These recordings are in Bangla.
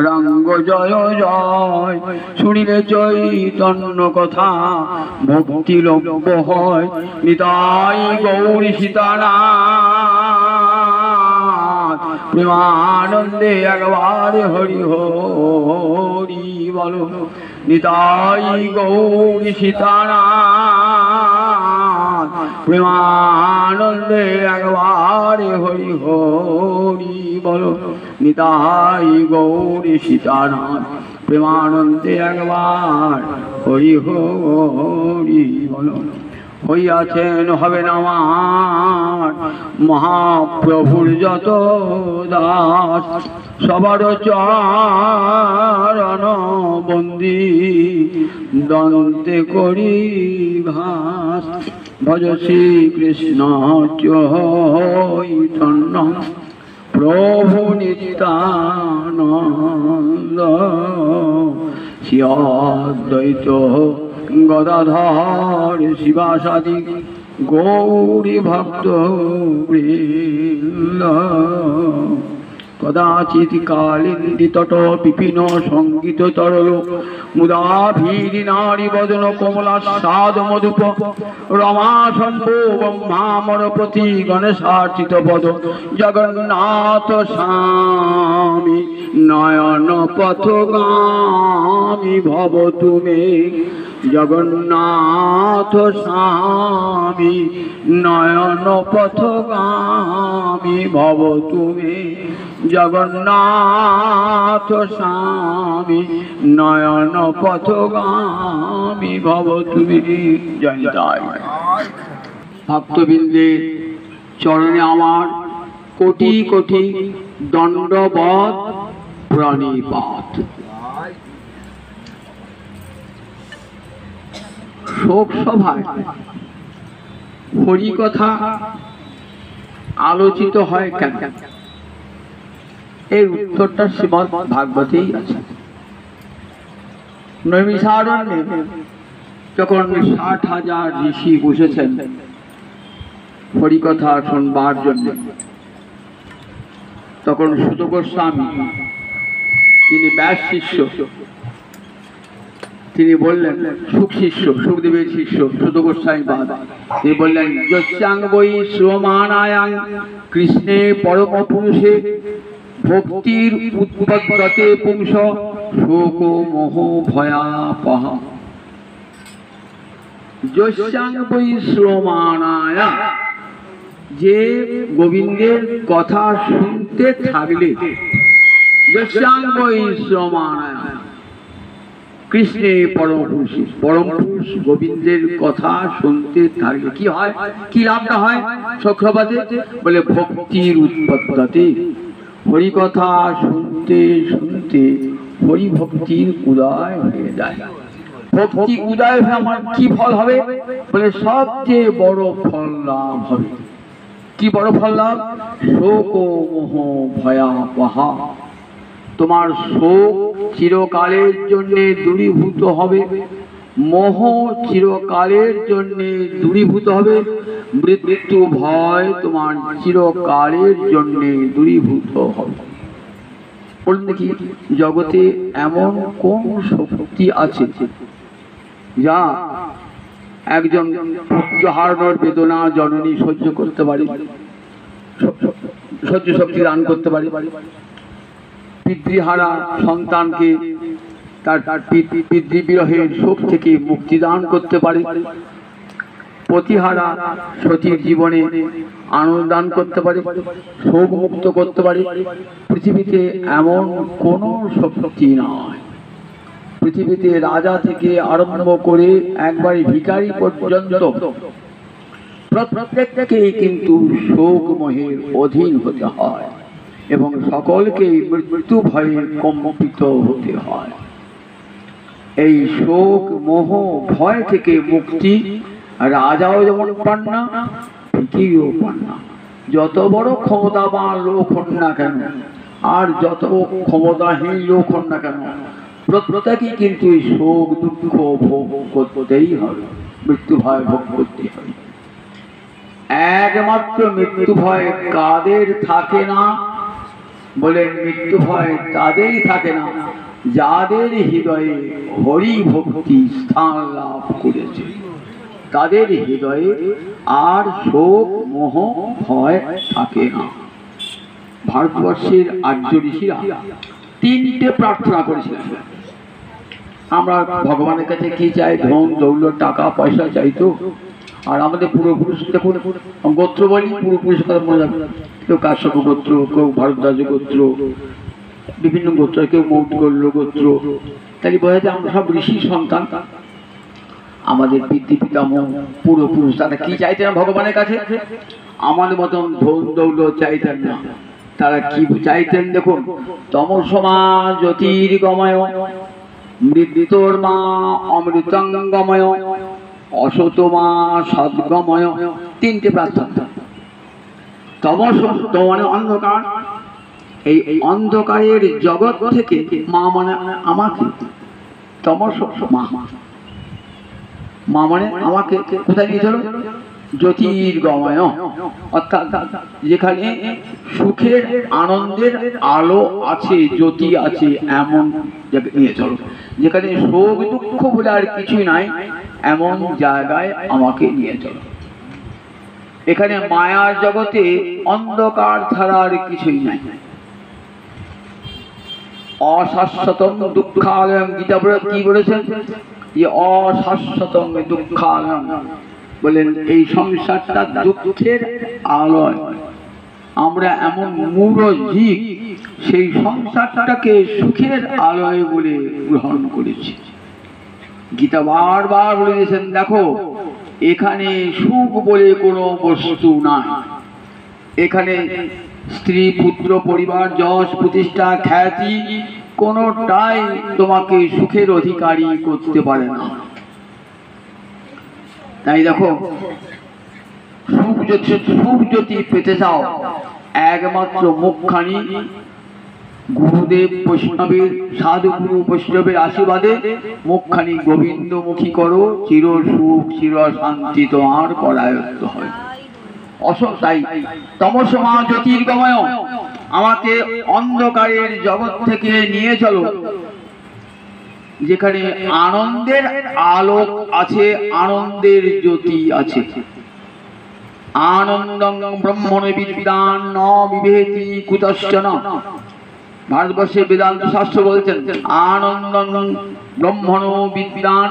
রাঙ্গ জয় জয় শুনিলে চৈতন্য কথা ভক্তি লভ্য হয় নিতাই গৌরী সীতানাথ প্রেমানন্দে একবারে হরি হরি বলো নিতাই গৌরী সীতানাথ প্রেমানন্দে একবারে হরি হরি বলো নিতাই গৌরী সীতানাথ প্রেমানন্দে একবার হরি হরি বলো হইয়াছেন হবেন আমার মহাপ্রভুর যত দাস সবার চরণ বন্দি দন্তে করি ভাস ভজ শ্রীকৃষ্ণ চৈতন্য প্রভু নিত্যানন্দ শ্রী অদ্বৈত গদাধর শিবাসাদি গৌরী ভক্ত বৃন্দ কদাচিৎ কালিন্দীতট বিপিন সঙ্গীত তরল মুদা ভীরি নারী বদন কমলা সাদ মধুপ রমা শম্ভু ব্রহ্মামরপতি গণেশার্চিত পদ জগন্নাথ স্বামী নয়ন পথগামী ভব তুমি জগন্নাথ স্বামী নয়ন পথগামী ভব তুমি জগন্নাথ স্বামী নয়ন পথগামী ভব তুমি। জয় জয়। ভক্তবৃন্দের চরণে আমার কোটি কোটি দণ্ডবৎ প্রণিপাত। শোক সভায় হরিকথা আলোচিত হয় কেন, এর উত্তরটা শ্রীমদ্ ভাগবতেই আছে। নৈমিষারণ্যে যখন 60,000 ঋষি বসেছেন হরিকথা শুনবার জন্য, তখন সুত গোস্বামী তিনি ব্যাস শিষ্য, তিনি বললেন সুখ শিষ্য, সুখদেবের শিষ্য সুত গোস্বামী বাদ, তিনি বললেন যস্যাং বৈ শ্রমানায়াং কৃষ্ণে পরম পুরুষে ভক্তির উৎপদ্যতে পুংস শোক মোহ ভয়াপহ। যস্যাং বৈ শ্রমানায়াং, যে গোবিন্দের কথা শুনতে থাকলে, যস্যাং বৈ শ্রমানায়াং কৃষ্ণে পরম পুরুষ, পরম পুরুষ গোবিন্দের কথা শুনতে থাকলে কি হয়, কি লাভটা হয় সখ্যবাদে বলে ভক্তির উৎপত্তিতে, হরি কথা শুনতে শুনতে হরি ভক্তির উদয় হয়ে যায়। ভক্তি উদয় হয়ে আমার কি ফল হবে বলে সবচেয়ে বড় ফল লাভ হবে। কি বড় ফল লাভ? শোক মোহ ভয়াপহ। তোমার শোক চিরকালের জন্য দূরীভূত হবে, মোহ চিরকালের জন্য দূরীভূত হবে, মৃত্যু ভয় তোমার চিরকালের জন্য দূরীভূত হবে। বলুন দেখি, জগতে এমন কোন শক্তি আছে যা একজন পুত্র হারানোর বেদনা জননী সহ্য করতে পারে, সহ্য শক্তি দান করতে পারে? পিতৃহারা সন্তানকে তার পিতৃবিরহের শোক থেকে মুক্তি দান করতে পারে, পতিহারা সতীর জীবনে আনন্দ দান করতে পারে, শোক মুক্ত করতে পারে। পৃথিবীতে এমন কোনো শক্তি নয়। পৃথিবীতে রাজা থেকে আরম্ভ করে একবারে ভিখারি পর্যন্ত প্রত্যেককেই কিন্তু শোক মোহের অধীন হতে হয় এবং সকলকে মৃত্যু ভয়ে কম্পিত হতে হয়। এই শোক মোহ ভয় থেকে মুক্তি রাজাও যেমন পান না, ভিখিরিও পান না। যত বড় ক্ষমতাবান লোক হন না কেন আর যত ক্ষমতাহীন লোক হন না কেন, প্রত্যেকেই কিন্তু এই শোক দুঃখ ভোগ করতেই হবে, মৃত্যু ভয় ভোগ করতে হবে। একমাত্র মৃত্যু ভয় কাদের থাকে না? বলেন মৃত্যু ভয় তাদেরই থাকে না যাদের হৃদয়ে হরি ভক্তি স্থান লাভ করেছে, তাদের হৃদয়ে আর শোক মোহ ভয় থাকে না। ভারতবর্ষের আর্য ঋষিরা তিনটে প্রার্থনা করেছিলেন। আমরা ভগবানের কাছে কি চাই? ধন দৌলত টাকা পয়সা চাইতো। আর আমাদের পূর্বপুরুষ দেখুন, গোত্র বলি, পূর্বপুরুষ কথা মনে যাবে, কেউ কাশ্যপ গোত্র, কেউ ভারদ্বাজ গোত্র, বিভিন্ন গোত্র, কেউ মৌদ্গল্য গোত্র। তাই বোঝা যায় আমরা সব ঋষির সন্তান। আমাদের পিতৃ পিতামহ পূর্বপুরুষ তারা কি চাইতেন ভগবানের কাছে? আমাদের মতন ধন দৌলত চাইতেন না। তারা কি চাইতেন দেখুন, তমসমা জ্যোতির্গময়, মৃত্যুর্মা অমৃতঙ্গময়, অসতমা সদ্গময়। তিনটে প্রার্থনা। তমস মানে অন্ধকার, এই অন্ধকারের জগৎ থেকে মা মানে আমাকে, তমস মা, মা মানে আমাকে কোথায় নিয়ে চলো? জ্যোতির্গময়, অর্থাৎ যেখানে সুখের আনন্দের আলো আছে, জ্যোতি আছে, এমন নিয়ে চলো। যেখানে শোক দুঃখ বলে আর কিছুই নাই, এমন জায়গায় আমাকে নিয়ে চলো। এখানে মায়ার জগতে অন্ধকার ছাড়া আর কিছুই নাই। অশাশ্বতম দুঃখালয়ম, গীতা কি বলেছেন? অশাশ্বতম দুঃখালয়ম, বলেন এই সংসারটা দুঃখের আলয়। আমরা এমন মূঢ় জীব, সেই সংসারটাকে সুখের আলয় বলে গ্রহণ করেছি। গীতা বারবার বলে দিয়েছেন, দেখো এখানে সুখ বলে কোনো বস্তু নাই। এখানে স্ত্রী পুত্র পরিবার যশ প্রতিষ্ঠা খ্যাতি কোনোটাই তোমাকে সুখের অধিকারী করতে পারে না। তাই দেখো, সুখ যদি পেতে চাও, একমাত্র মুখখানি গুরুদেব বৈষ্ণবের, সাধুগুরু বৈষ্ণবের আশীর্বাদে মুখখানি গোবিন্দমুখী করো, চির সুখ চির শান্তি তোমার পরায়ত্ত হয়। অসতাই তমসমা জ্যোতির্গময়, আমাকে অন্ধকারের জগৎ থেকে নিয়ে চলো, যেখানে আনন্দের আলোক আছে, আনন্দের জ্যোতি আছে। আনন্দং ব্রহ্মণ বিদ্যান ন বিভেতি কুতশ্চন। ভারতবর্ষের বেদান্ত শাস্ত্র বলছেন, আনন্দং ব্রহ্মণ বিদ্যান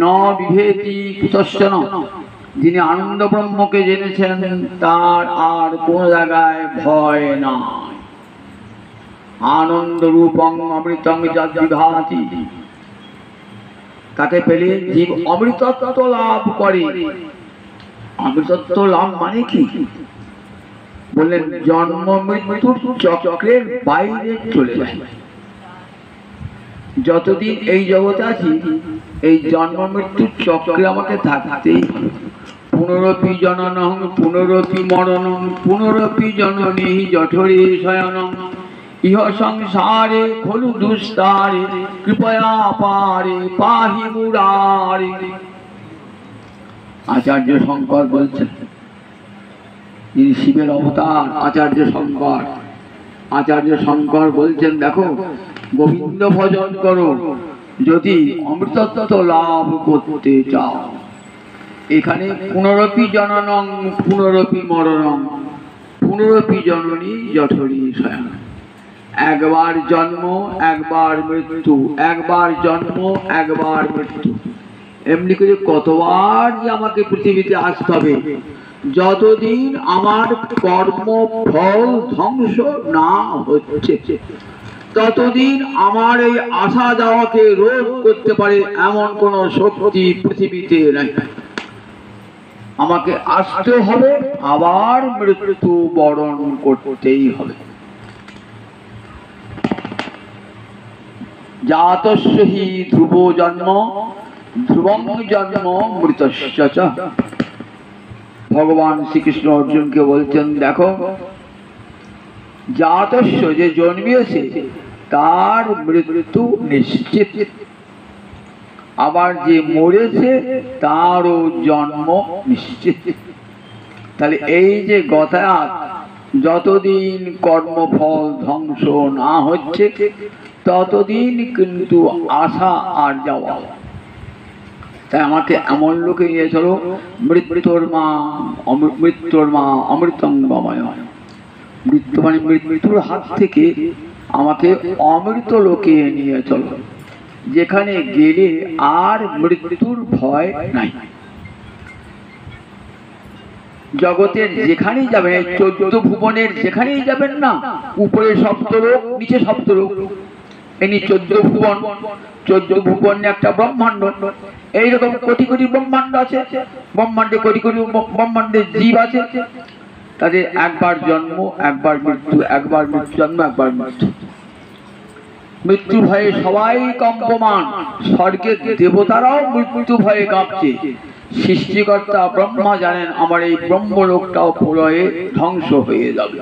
ন বিভেতি কুতশ্চন। যিনি আনন্দ ব্রহ্মকে জেনেছেন তার আর কোন জায়গায় ভয় নাই। আনন্দ রূপং অমৃতং যদ্বিভাতি, তাকে পেলে জীব অমৃতত্ব লাভ করে। অমৃতত্ব লাভ মানে কি? বললেন জন্ম মৃত্যুর চক্রের বাইরে চলে যায়। যতদিন এই জগতে আছি, এই জন্ম মৃত্যুর চক্রে আমাকে থাকতেই। পুনরপি জননং পুনরপি মরণং পুনরপি জননী জঠরে শয়নং ইহ সংসারে খলু দুস্তারে কৃপয়া পারে পাহি মুরারে। আচার্য শঙ্কর বলছেন, যিনি শিবের অবতার আচার্য শঙ্কর। আচার্য শঙ্কর বলছেন, দেখো গোবিন্দ ভজন করো যদি অমৃতত্ব লাভ করতে চাও। এখানে পুনরপি জননং পুনরপি মরণং পুনরপি জননী জঠরী শয়ন। একবার জন্ম একবার মৃত্যু, একবার জন্ম একবার মৃত্যু। এমনি করে কতবার যে আমাকে পৃথিবীতে আসতে হবে, যতদিন আমার কর্ম ফল ধ্বংস না হচ্ছে ততদিন আমার এই আসা যাওয়াকে রোধ করতে পারে এমন কোন শক্তি পৃথিবীতে নাই। আমাকে আসতে হবে, আবার মৃত্যু বরণ করতেই হবে। জাতস্য হি ধ্রুব জন্ম ধ্রুবং জন্ম মৃতস্য চ। ভগবান শ্রীকৃষ্ণ অর্জুনকে বলছেন, দেখো জাতস্য যে জন্মিয়েছে তার মৃত্যু নিশ্চিত, আবার যে মরেছে তারও জন্ম নিশ্চিত। তাহলে এই যে গতায়াত, যতদিন কর্মফল ধ্বংস না হচ্ছে ততদিন কিন্তু আশা আর যাওয়া। তাই আমাকে এমন লোকে নিয়ে চলো, মৃত্যুর মা অমৃতঙ্গময়। মৃত্যু মানে মৃত্যুর হাত থেকে আমাকে অমৃত লোকে নিয়ে চলো, যেখানে গেলে আর মৃত্যুর ভয় নাই। জগতের যেখানেই যাবেন, এই 14 ভুবনের যেখানেই যাবেন না, উপরে সপ্তলোক, নিচে সপ্তলোক, এনি 14 ভুবন। 14 ভুবন একটা ব্রহ্মাণ্ড। এইরকম কোটি কোটি ব্রহ্মাণ্ড আছে, ব্রহ্মাণ্ডে কোটি কোটি ব্রহ্মাণ্ডের জীব আছে। তাদের একবার জন্ম, একবার মৃত্যু, একবার মৃত্যু জন্ম, একবার মৃত্যু। মৃত্যু ভয়ে সবাই কম্পমান, স্বর্গের দেবতারাও মৃত্যু ভয়ে কাঁপছে। সৃষ্টিকর্তা ব্রহ্মা জানেন আমার এই ব্রহ্মলোকটাও প্রলয়ে ধ্বংস হয়ে যাবে।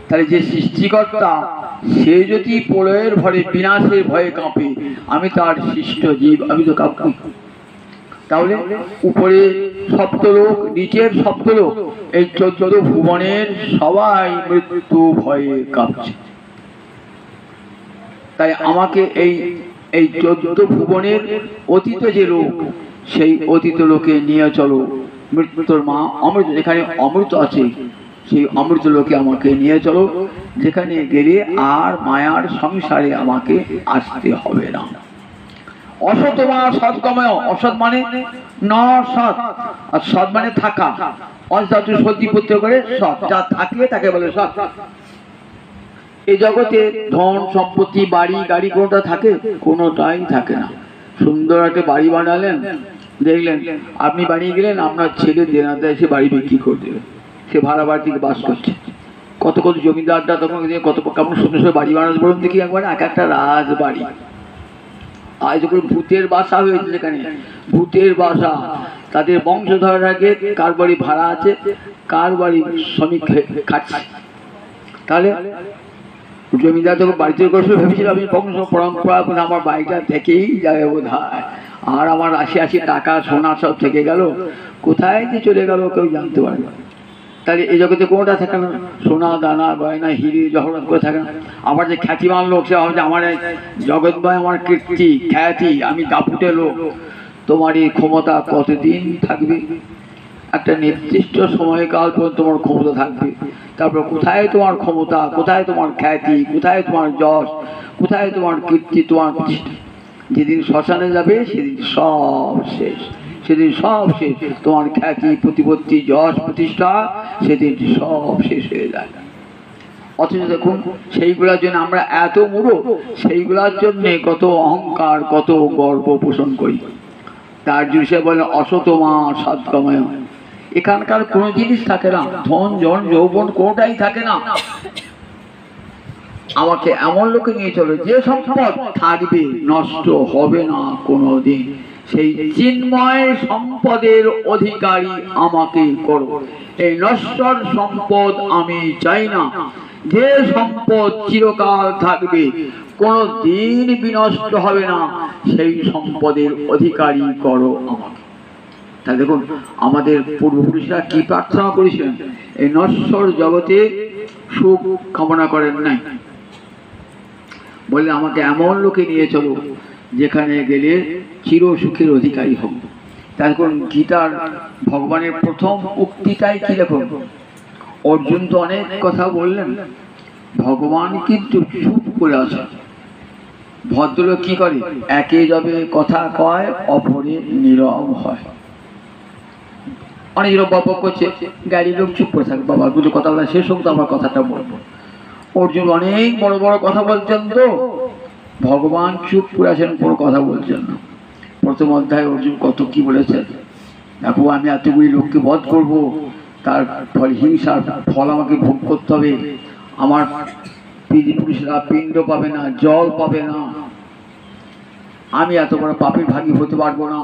তাহলে যে সৃষ্টিকর্তা, সে যদি প্রলয়ের ভয়ে বিনাশের ভয়ে কাঁপে, আমি তার সৃষ্ট জীব, আমি তো কাঁপি। তাহলে উপরে সপ্তলোক, নিচের সপ্তলোক, এই 14 ভুবনের সবাই মৃত্যু ভয়ে কাঁপছে। তাই আমাকে এই 14 ভুবনের অতীত যে লোক, সেই অতীত লোকে নিয়ে চলো। মৃত্যুর মা অমৃত, যেখানে অমৃত আছে সেই অমৃত লোকে আমাকে নিয়ে চলো, যেখানে গেলে আর মায়ার সংসারে আমাকে আসতে হবে না। অসৎ মা সৎগময়। অসৎ মানে ন সৎ, আর সৎ মানে থাকা। অসৎ সর্দিপুত্র করে সৎ, যা থাকে তাকে বলে সৎ। এই জগতে ধন সম্পত্তি বাড়ি গাড়ি কোনটা থাকে? কোনোটাই থাকে না। সুন্দর একটা বাড়ি বানালেন, দেখলেন আপনি বানিয়ে গেলেন, আপনার ছেলে দেনাতে এসে বাড়ি বিক্রি করে দেবে, সে ভাড়া বাড়ি থেকে বাস করছে। কত কত জমিদারটা তখন কত কেমন সুন্দর সুন্দর বাড়ি বানাতে বলুন দেখি একবার, এক একটা রাজবাড়ি। আজ যখন ভূতের বাসা হয়েছে, সেখানে ভূতের বাসা, তাদের বংশধররাকে কার বাড়ি ভাড়া আছে, কার বাড়ি শ্রমিক খাচ্ছে। তাহলে জমিদার যখন বাড়িতে করছে, ভেবেছিল আমি বংশ পরম্পরা করে আমার বাড়িটা থেকেই যাবে বোধ হয়, আর আমার 80 টাকা সোনা সব থেকে গেল, কোথায় যে চলে গেল কেউ জানতে পারবে। তাহলে এই জগতে কোনোটা থাকে না, সোনা দানা গয়না হিরে জহরত করে থাকে না। আমার যে খ্যাতিমান লোক, সে ভাবছে আমার জগৎময়, আমার কীর্তি খ্যাতি, আমি দাপুটে লোক। তোমার এই ক্ষমতা কতদিন থাকবে? একটা নির্দিষ্ট সময়কাল পর্যন্ত তোমার ক্ষমতা থাকবে। তারপর কোথায় তোমার ক্ষমতা, কোথায় তোমার খ্যাতি, কোথায় তোমার যশ, কোথায় তোমার কীর্তি, তোমার প্রতিষ্ঠা? যেদিন শ্মশানে যাবে সেদিন সব শেষ, সেদিন সব শেষ। তোমার খ্যাতি প্রতিপত্তি যশ প্রতিষ্ঠা সেদিন সব শেষ হয়ে যায়। অথচ দেখুন সেইগুলোর জন্য আমরা এত মূঢ়, সেইগুলোর জন্য কত অহংকার, কত গর্ব পোষণ করি। তার জন্য সে বলে অসৎ মা সৎগময়। এখানকার কোনো জিনিস থাকে না, ধন জন যৌবন কোনোটাই থাকে না। আমাকে এমন লোকে নিয়ে চলো, যে সম্পদ থাকবে, নষ্ট হবে না কোনোদিন, সেই চিন্ময় সম্পদের অধিকারী আমাকে করো। এই নশ্বর সম্পদ আমি চাই না, যে সম্পদ চিরকাল থাকবে, কোনো দিন বিনষ্ট হবে না, সেই সম্পদের অধিকারী করো আমাকে। তা দেখুন আমাদের পূর্বপুরুষরা কি প্রার্থনা করেছিলেন, এই নশ্বর জগতে সুখ কামনা করেন নাই, বলে আমাকে এমন লোকে নিয়ে চলো যেখানে গেলে চির সুখের অধিকারী হব। তাই দেখুন গীতার ভগবানের প্রথম উক্তিটাই কি দেখুন, অর্জুন তো অনেক কথা বললেন, ভগবান কিন্তু চুপ করে আছে। ভদ্রলোক কি করে, একে যাবে কথা কয়, অপরে নীরব হয়। অনেক লোক বক করছে, গাড়ির লোক চুপ করে থাকে, বাবা দুটো কথা বলা শেষ হোক তো আমার কথাটা বলবো। অর্জুন অনেক বড় বড় কথা বলছেন, তো ভগবান চুপ করে আছেন, কোনো কথা বলছেন না। প্রথম অধ্যায়ে অর্জুন কত কি বলেছেন, দেখো আমি এতগুলি লোককে বধ করব, তার ফল হিংসার ফল আমাকে ভোগ করতে হবে, আমার পিতৃপুরুষরা পিণ্ড পাবে না, জল পাবে না, আমি এত বড় পাপের ভাগী হতে পারবো না।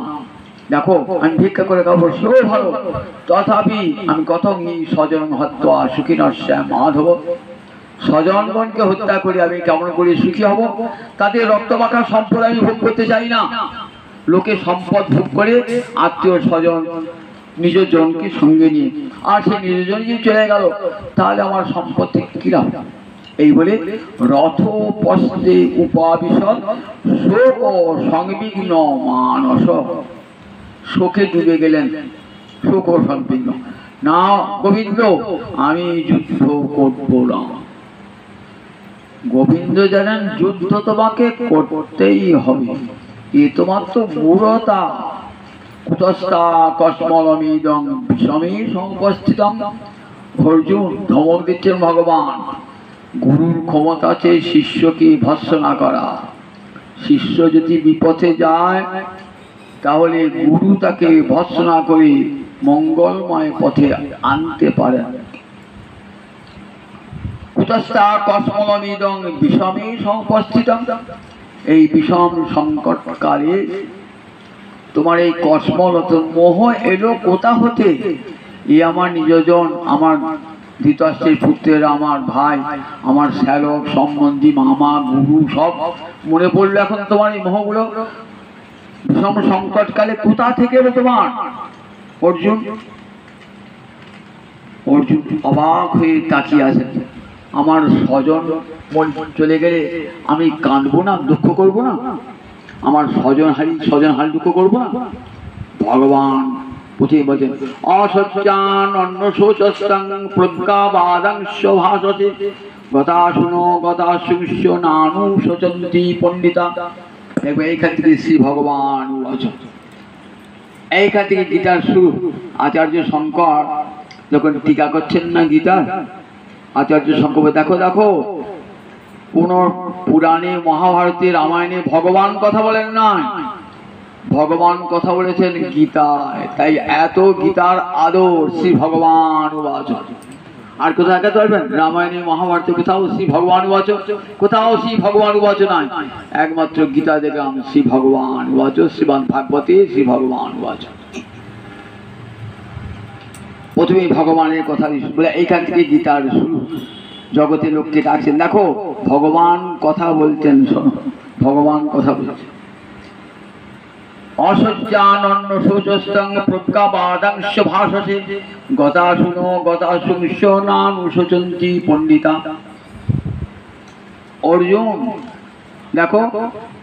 দেখো আমি ভিক্ষা করে খাবো সেও ভালো, তথাপি আমি কত স্বজন হত্যা সুখী নশ্যাম মাধব। স্বজনগণকে হত্যা করে আমি কেমন করে সুখী হব? তাদের রক্ত মাখা সম্পদ আমি ভোগ করতে চাই না। লোকে সম্পদ ভোগ করে, আত্মীয় স্বজন নিজ জনকে সঙ্গে নিয়ে, আর সে নিজ জন যদি চলে গেল তাহলে আমার সম্পত্তি কি লাভ? এই বলে রথ পশ্চে উপাবিশদ শোক সংবিঘ্ন মানস, শোকে ডুবে গেলেন, শোক ও সংবিঘ্ন, না গোবিন্দ আমি যুদ্ধ করব না। গোবিন্দ জানেন যুদ্ধ তোমাকে করতেই হবে, এ তোমার তো মূঢ়তা। কুতস্থা কসমলমিদং বিষমে সংপস্থিতং। অর্জুন ধমক দিচ্ছেন ভগবান, গুরুর ক্ষমতা আছে শিষ্যকে ভৎসনা করা। শিষ্য যদি বিপথে যায় তাহলে গুরু তাকে ভৎসনা করে মঙ্গলময় পথে আনতে পারেন। কুতস্থা কসমলমিদং বিষমে সংপস্থিতং। এই বিষম সংকটকালে তোমার এই কসমলত মোহ এলো কোথা হতে? এ আমার নিজজন, আমার ধৃতরাষ্ট্রের পুত্রের, আমার ভাই, আমার শ্যালক সম্বন্ধী, মামা, গুরু সব মনে পড়লো এখন তোমার এই মোহগুলো। বিষম সংকটকালে কোথা থেকে এলো তোমার? অর্জুন অর্জুন অবাক হয়ে তাকিয়ে আছে। আমার স্বজন চলে গেলে আমি কাঁদবো না, দুঃখ করবো না? আমার স্বজন হারি দুঃখ করবো না? ভগবান প্রথমে বলছেন অসত্যান অন্য শোচস্তাং প্রজ্ঞাবাদাংশ ভাষতে গতাশুনো গতাশুষ্য নানু শোচন্তি পণ্ডিতা। এইখান থেকে শ্রী ভগবান এইখান থেকে গীতার শুরু। আচার্য শঙ্কর যখন টিকা করছেন না গীতার, আচার্য শঙ্কর দেখো দেখো কোন পুরাণে, মহাভারতে, রামায়ণে ভগবান কথা বলেন না, ভগবান কথা বলেছেন গীতায়। তাই এত গীতার আদর শ্রী ভগবান উবাচ। আর কোথাও দেখাতে পারবেন? রামায়ণে, মহাভারতে কোথাও শ্রী ভগবান উবাচ, কোথাও শ্রী ভগবান উবাচ নাই। একমাত্র গীতা দেখলাম শ্রী ভগবান উবাচ, শ্রীমদ্ ভাগবতে শ্রী ভগবান উবাচ। প্রথমে ভগবানের কথা বলে এইখান থেকে গীতার শুরু। জগতের লোককে ডাকছেন, দেখো ভগবান কথা বলছেন, শোনো ভগবান কথা বলছেন। অসজ্জানন্য শোচস্তং প্রজ্ঞাবাদাংশ ভাষসে গতাশুনো গতাশুংশ নানু শোচন্তি পণ্ডিতা। অর্জুন দেখো,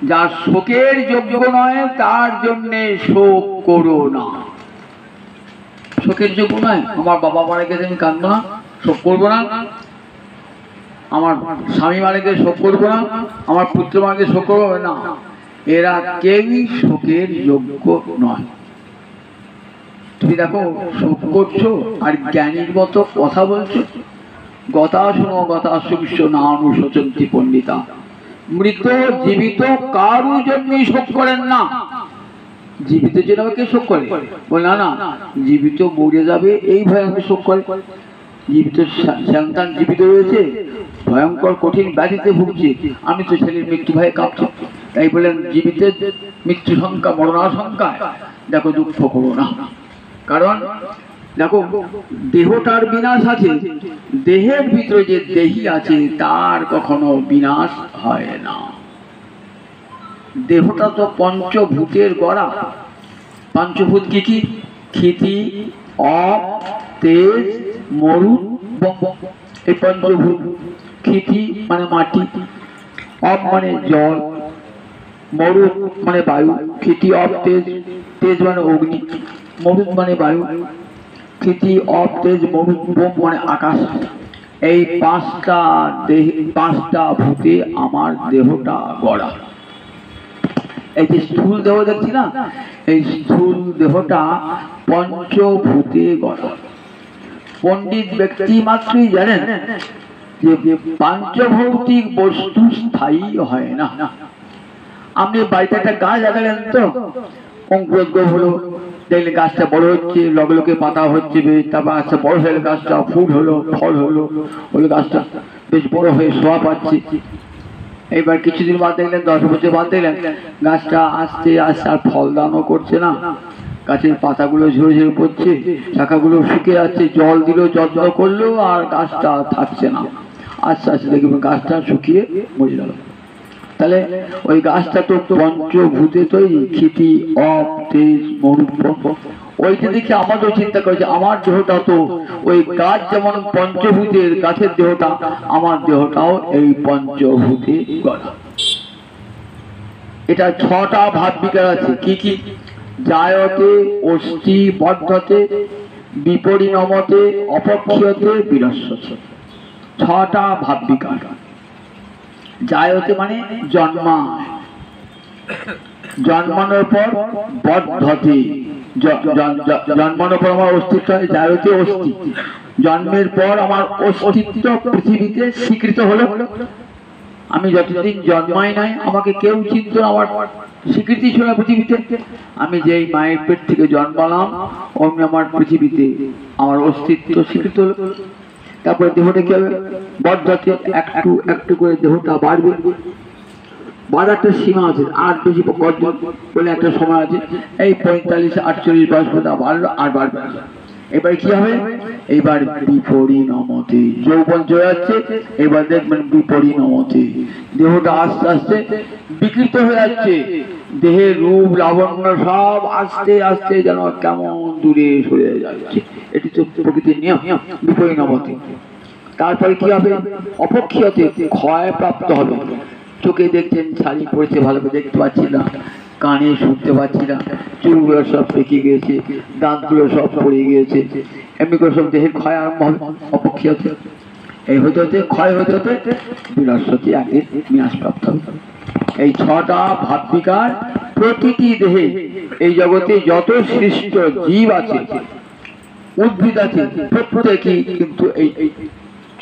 যা শোকের যোগ্য নয় তার জন্য শোক করো না। শোকের যোগ্য নয়, আমার বাবা মারা গেছে আমি কাঁদবো না, শোক করবো না। আমার স্বামী মারা গেছে শোক করবো না, আমার পুত্র মারা গেছে শোক করবো না। এরা কেউই শোকের যোগ্য নয়। তুমি দেখো শোক করছো আর জ্ঞানীর মতো কথা বলছো। গতাশুনো গতাশুংশ নানু শোচন্তি পণ্ডিতা। মৃত জীবিত কারু জন্যই শোক করেন না। জীবিত জন্য কে শোক করে? বল না না, জীবিত মরে যাবে এই ভয়ে আমি শোক করে। জীবিত সন্তান জীবিত রয়েছে, ভয়ঙ্কর কঠিন ব্যাধিতে ভুগছে, আমি তো ছেলের মৃত্যু ভয়ে কাঁপছি। তাই বলেন জীবিতের মৃত্যু সংখ্যা মরণাশঙ্কায় দেখো দুঃখ করো না। কারণ দেখো দেহটার বিনাশ আছে, দেহের ভিতরে যে দেহি আছে তার কখনো বিনাশ হয় না। দেহটা তো পঞ্চভূতের গড়া। পঞ্চভূত কি কি? ক্ষিতি, অপ, তেজ, মরুত, এই পঞ্চভূত। ক্ষিতি মানে মাটি, অপ মানে জল, মরুত মানে বায়ু, ক্ষিতি অপ তেজ, তেজ মানে অগ্নি, মরুত মানে বায়ু, ক্ষিতি অপ তেজ মরুত বোম মানে আকাশ। এই পাঁচটা ভূতে আমার দেহটা গড়া। এই যে স্থূল দেহ দেখছি না, এই স্থূল দেহটা পঞ্চভূতে গড়া। পণ্ডিত ব্যক্তি মাত্রই জানেন যে পাঞ্চভৌতিক বস্তু স্থায়ী হয় না। আপনি বাড়িতে একটা গাছ লাগালেন, তো অঙ্কুরোদ্গম হলো, দেখলে গাছটা বড় হচ্ছে, লগে লগে পাতা হচ্ছে, তারপর গাছটা বড় হয়ে গাছটা ফুল হলো, ফল হলো, ওই গাছটা বেশ বড় হয়ে শোভা পাচ্ছে। এবার কিছুদিন বাদ দেখলেন, 10 বছর বাদ দেখলেন গাছটা আস্তে আস্তে আর ফল দানও করছে না, গাছের পাতাগুলো ঝরে ঝরে পড়ছে, শাখাগুলো শুকিয়ে যাচ্ছে, জল দিল যত্ন করলো আর গাছটা থাকছে না। আস্তে আস্তে দেখবেন গাছটা শুকিয়ে মরে গেল। তাহলে ওই গাছটা তো পঞ্চভূতে তৈরি, ক্ষিতি, অপ, তেজ, মরুত, ওইটা দেখে আমাদের চিন্তা করেছে আমার দেহটা তো ওই গাছ যেমন পঞ্চভূতের, গাছের দেহটা, আমার দেহটাও এই পঞ্চভূতে গড়া। এটা 6টা ভাব বিকার আছে। কি কি? জায়তে, অস্থি, বর্ধতে, বিপরিণমতে, অপক্ষীয়তে, বিনশ্যতে। 6টা ভাব বিকার। জায়তে মানে জন্মায়, জন্মানোর পর বর্ধতে, জন্মানোর পর আমার অস্তিত্ব হয়, জায়তে অস্থি, জন্মের পর আমার অস্তিত্ব পৃথিবীতে স্বীকৃত হলো। আমি যতদিন জন্মাই নাই আমাকে কেউ চিনত না, আমার স্বীকৃতি ছিল না পৃথিবীতে। আমি যেই মায়ের পেট থেকে জন্মালাম অমনি আমার পৃথিবীতে আমার অস্তিত্ব স্বীকৃত হলো। তারপরে দেহটা কি হবে? বর্ধতে, একটু একটু করে দেহটা বাড়বে। বাড়ার একটা সীমা আছে, আর বেশি বলে একটা সময় আছে। এই 45-48 বয়স পর্যন্ত বাড়লো, আর বাড়বে না। এবার কি হবে? এবার বিপরিণমতে, যৌবন চলে যাচ্ছে, এবার দেখবেন বিপরিণমতে দেহটা আস্তে আস্তে বিকৃত হয়ে যাচ্ছে। দেহের রূপ লাবণ্য সব আস্তে আস্তে যেন কেমন দূরে সরে যাচ্ছে। এটি তো প্রকৃতির নিয়ম, বিপরিণমতে। তারপরে কি হবে? অপক্ষীয়তে, ক্ষয় প্রাপ্ত হবে। চোখে দেখছেন শাড়ি পরেছে, ভালো করে দেখতে পাচ্ছি না, কানে শুনতে পাচ্ছি না, চুলগুলো সব পেকে গিয়েছে, দাঁতগুলো সব পড়ে গিয়েছে, এমনি করে সব দেহের ক্ষয় আরম্ভ হবে। অপক্ষীয়তে এই হতে হতে ক্ষয় হতে হতে বিনশ্যতে, আগে বিনাশ প্রাপ্ত হবে। এই 6টা ভাব বিকার প্রতিটি দেহে, এই জগতে যত সৃষ্ট জীব আছে, উদ্ভিদ আছে, প্রত্যেকেই কিন্তু এই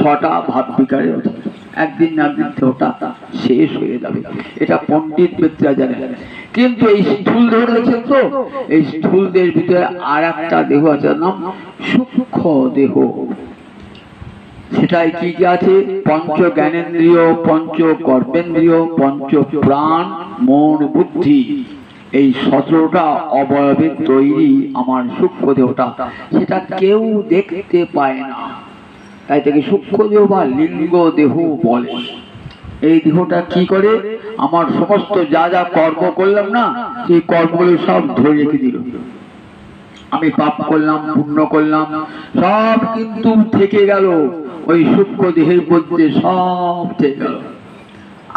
6টা ভাব বিকারের অধীন। একদিন না একদিন দেহটা শেষ হয়ে যাবে, এটা পণ্ডিত ব্যক্তিরা জানে। কিন্তু এই স্থূল দেহ দেখছেন তো, এই স্থূল দেহের ভিতরে আর একটা দেহ আছে, নাম সূক্ষ্ম দেহ। সেটাই কি কি আছে? পঞ্চ জ্ঞানেন্দ্রিয়, পঞ্চ কর্মেন্দ্রিয়, পঞ্চ প্রাণ, মন, বুদ্ধি, এই 17টা অবয়বের তৈরি আমার সূক্ষ্ম দেহটা। সেটা কেউ দেখতে পায় না, তাই তাকে সূক্ষ্ম দেহ বা লিঙ্গ দেহ বলে। এই দেহটা কি করে? আমার সমস্ত যা যা কর্ম করলাম না, সেই কর্মগুলো সব ধরে রেখে দিল। আমি পাপ করলাম, পুণ্য করলাম, সব কিন্তু থেকে গেল ওই সূক্ষ্ম দেহের মধ্যে, সব থেকে গেল।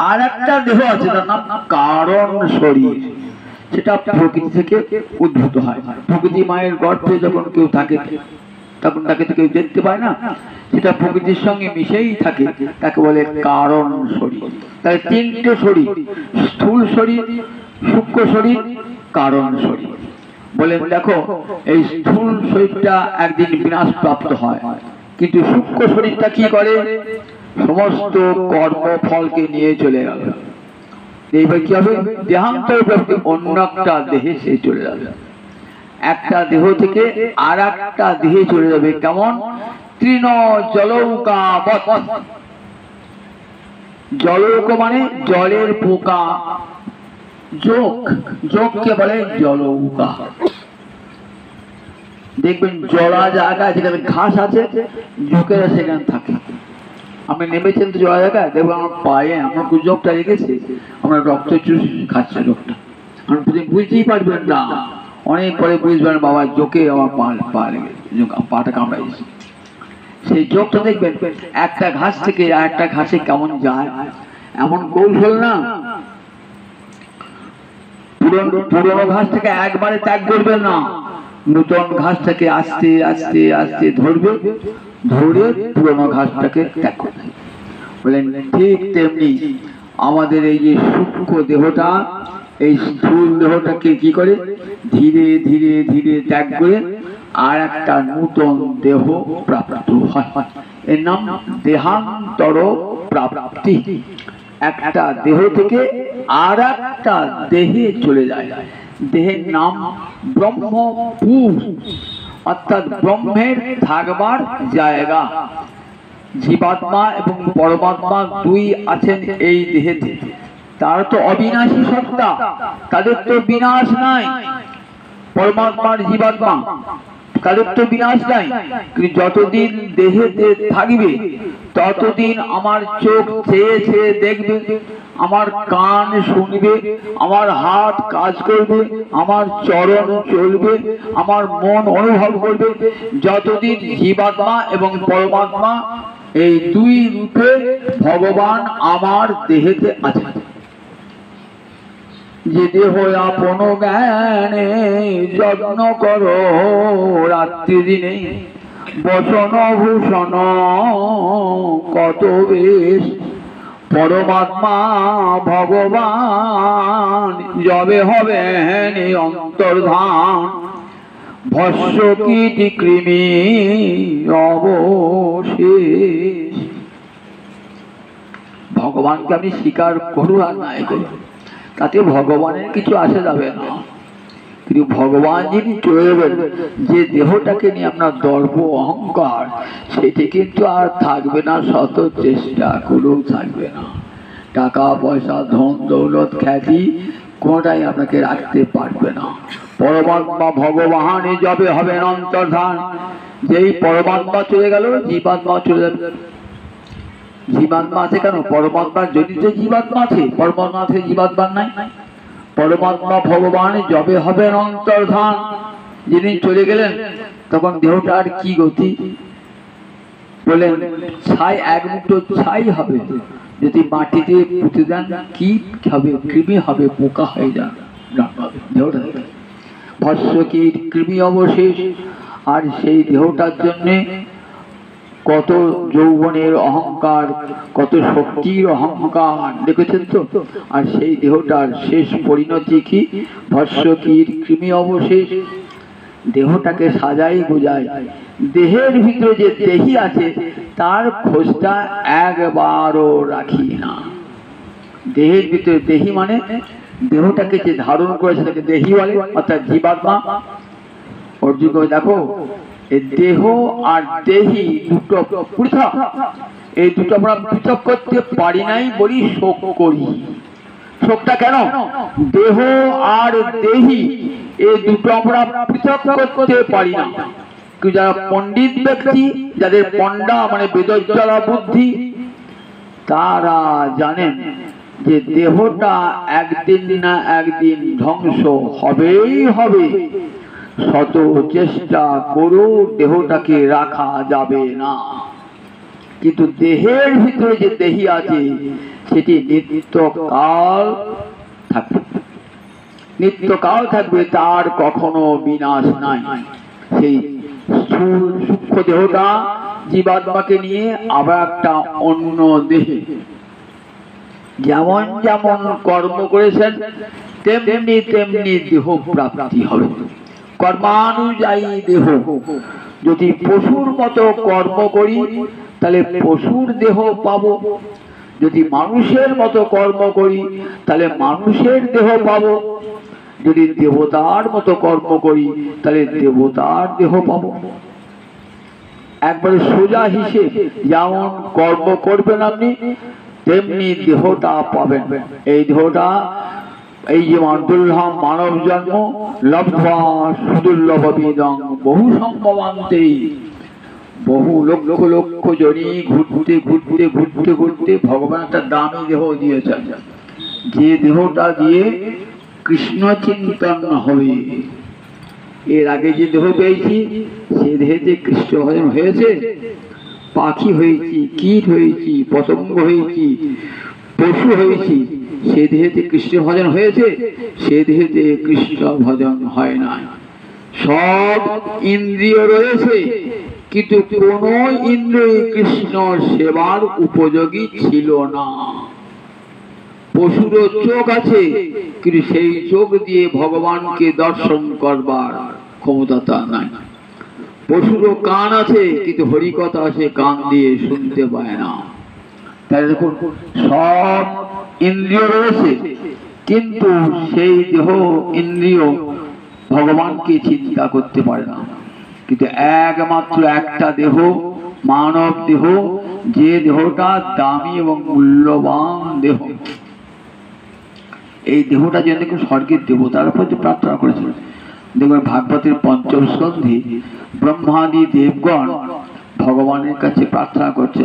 আর একটা দেহ আছে, তার নাম কারণ শরীর। সেটা প্রকৃতি থেকে উদ্ভূত হয়। প্রকৃতি মায়ের গর্ভে যখন কেউ থাকে তখন তাকে তো কেউ দেখতে পায় না, সেটা প্রকৃতির সঙ্গে মিশেই থাকে, তাকে বলে কারণ শরীর। তাহলে 3টে শরীর, স্থূল শরীর, সূক্ষ্ম শরীর, কারণ শরীর। বলেন দেখো, এই স্থূল শরীরটা একদিন বিনাশ প্রাপ্ত হয়, কিন্তু সূক্ষ্ম শরীরটা কি করে? সমস্ত কর্মফলকে নিয়ে চলে গেল। এইবার কি হবে? দেহান্তর প্রাপ্তি, অন্য একটা দেহে সে চলে যাবে। একটা দেহ থেকে আর একটা দেহে চলে যাবে। কেমন? তৃণ জলৌকা। জলৌক মানে জলের পোকা, যোগ, যোগকে বলে জলৌকা। দেখবেন জলা জায়গায় যেখানে ঘাস আছে, জোকেরা সেখানে থাকে। আপনি নেমেছেন তো জলা জায়গায়, দেখবেন আমার পায়ে আমার যোগটা রেখেছে, আমরা রক্ত চুষ খাচ্ছে লোকটা। আপনি বুঝতেই পারবেন না, অনেক পরে বুঝবেন বাবা জোকে আমার পা লেগেছে, পাটা কামড়াইছে। সেই যোগটা দেখবেন একটা ঘাস থেকে আর একটা ঘাসে কেমন যায়, এমন কৌশল না। পুরনো ঘাস থেকে একবারে ত্যাগ করবেন না, নতুন ঘাসটাকে আস্তে আস্তে আস্তে ধরবে, ধরে পুরনো ঘাসটাকে ত্যাগ করবে। বলেন ঠিক তেমনি আমাদের এই যে সূক্ষ্ম দেহটা, এই স্থূল দেহটাকে কি করে? ধীরে ধীরে ধীরে ত্যাগ করে আর একটা নতুন দেহ প্রাপ্ত হয়। এর নাম দেহান্তর প্রাপ্তি। একটা দেহ থেকে আর একটা দেহে চলে যায়। দেহের নাম ব্রহ্মপুর, অর্থাৎ ব্রহ্মের থাকবার জায়গা। জীবাত্মা এবং পরমাত্মা দুই আছেন এই দেহেতে। তারা তো অবিনাশী সত্তা, তাদের তো বিনাশ নাই। পরমাত্মার জীবাত্মা কালের তো বিনাশ নাই, কিন্তু যতদিন দেহেতে থাকবে ততদিন আমার চোখ চেয়ে চেয়ে দেখবে, আমার কান শুনবে, আমার হাত কাজ করবে, আমার চরণ চলবে, আমার মন অনুভব করবে। যতদিন জীবাত্মা এবং পরমাত্মা এই দুই রূপে ভগবান আমার দেহেতে আছে। যে দেহ আপন জ্ঞানে যত্ন করো রাত্রি দিনে, বসন ভূষণ কত বেশ, পরমাত্মা ভগবান যবে হবে অন্তর্ধান, ভস্য কীট কৃমি অবশেষ। ভগবানকে আপনি স্বীকার করুন আর নাই করুন, তাতে ভগবানের কিছু আসে যাবে না। কিন্তু ভগবান যিনি চলে যাবেন, যে দেহটাকে নিয়ে আপনার দর্প অহংকার, সেটি কিন্তু আর থাকবে না, শত চেষ্টা করেও থাকবে না। টাকা পয়সা ধন দৌলত খ্যাতি কোনটাই আপনাকে রাখতে পারবে না। পরমাত্মা ভগবানই যবে হবেন অন্তর্ধান, যেই পরমাত্মা চলে গেল জীবাত্মা চলে যাবে। জীবাত্মা আছে কেন? পরমাত্মার জনিত জীবাত্মা আছে, পরমাত্মা আছে জীবাত্মা নাই। পরমাত্মা ভগবান যবে হবেন অন্তর্ধান, যিনি চলে গেলেন তখন দেহটার কি গতি? বলেন ছাই, এক মুঠো ছাই হবে, যদি মাটিতে পুঁতে দেন কি হবে? কৃমি হবে, পোকা হয়ে যান দেহটা, ভস্য কীট কৃমি অবশেষ। আর সেই দেহটার জন্যে কত যৌবনের অহংকার, কত শক্তির অহংকার, দেখেছেন তো? আর সেই দেহটার শেষ পরিণতি কি? ভস্য কীট কৃমি অবশেষ। দেহটাকে সাজাই গোজাই, দেহের ভিতরে যে দেহি আছে তার খোঁজটা একবারও রাখি না। দেহের ভিতরে দেহি মানে দেহটাকে যে ধারণ করেছে তাকে দেহি বলে, অর্থাৎ জীবাত্মা। অর্জুন দেখো, দেহ আর দেহি দুটো পৃথক, এই দুটো আমরা পৃথক করতে পারি নাই বলি শোক করি। শোকটা কেন? দেহ আর দেহি এই দুটো আমরা পৃথক করতে পারি না। যারা পণ্ডিত ব্যক্তি, যাদের পণ্ডা মানে বেদজ্জলা বুদ্ধি, তারা জানেন যে দেহটা একদিন না একদিন ধ্বংস হবেই হবে। শত চেষ্টা করো দেহটাকে রাখা যাবে না, কিন্তু দেহের ভিতরে যে দেহি আছে সেটি নিত্যকাল থাকবে, নিত্যকাল থাকবে, তার কখনো বিনাশ নাই। সেই সূক্ষ্ম দেহটা জীবাত্মাকে নিয়ে আবার একটা অন্য দেহে যেমন যেমন কর্ম করেছেন তেমনি তেমনি দেহ প্রাপ্তি হবে। কর্মানুযায়ী দেহ, যদি পশুর মতো কর্ম করি তাহলে পশুর দেহ পাবো, যদি মানুষের মতো কর্ম করি তাহলে মানুষের দেহ পাবো, যদি দেবতার মতো কর্ম করি তাহলে দেবতার দেহ পাবো। একবারে সোজা হিসেব, যেমন কর্ম করবেন আপনি তেমনি দেহটা পাবেন। এই দেহটা, এই যে দুর্লভ মানব জন্ম, লব্ধ্বা সুদুর্লভমিদং বহু সম্ভবান্তে, বহু লক্ষ লক্ষ জনি ঘুরতে ঘুরতে ঘুরতে ঘুরতে ভগবান একটা দামি দেহ দিয়েছেন, যে দেহটা দিয়ে কৃষ্ণ চিন্তন হবে। এর আগে যে দেহ পেয়েছি সে দেহেতে কৃষ্ণ ভজন হয়েছে? পাখি হয়েছি, কীট হয়েছি, পতঙ্গ হয়েছি, পশু হয়েছি, সে দেহেতে কৃষ্ণ ভজন হয়েছে? সে দেহেতে কৃষ্ণ ভজন হয় না। সব ইন্দ্রিয় রয়েছে কিন্তু কোন ইন্দ্রিয় কৃষ্ণ সেবার উপযোগী ছিল না। পশুর চোখ আছে কিন্তু সেই চোখ দিয়ে ভগবানকে দর্শন করবার ক্ষমতা তার নাই। পশুর কান আছে কিন্তু হরিকথা সে কান দিয়ে শুনতে পায় না। তাই দেখুন, সব ইন্দ্রিয় রয়েছে কিন্তু সেই দেহ ইন্দ্রিয় ভগবানকে চিন্তা করতে পারে না। কিন্তু একমাত্র একটা দেহ, মানব দেহ, যে দেহটা দামি এবং মূল্যবান দেহ, এই দেহটা যেন স্বর্গের দেবতার প্রতি প্রার্থনা করেছিল। দেখবেন ভাগবতের পঞ্চম স্কন্ধে ব্রহ্মাদি দেবগণ ভগবানের কাছে প্রার্থনা করছে,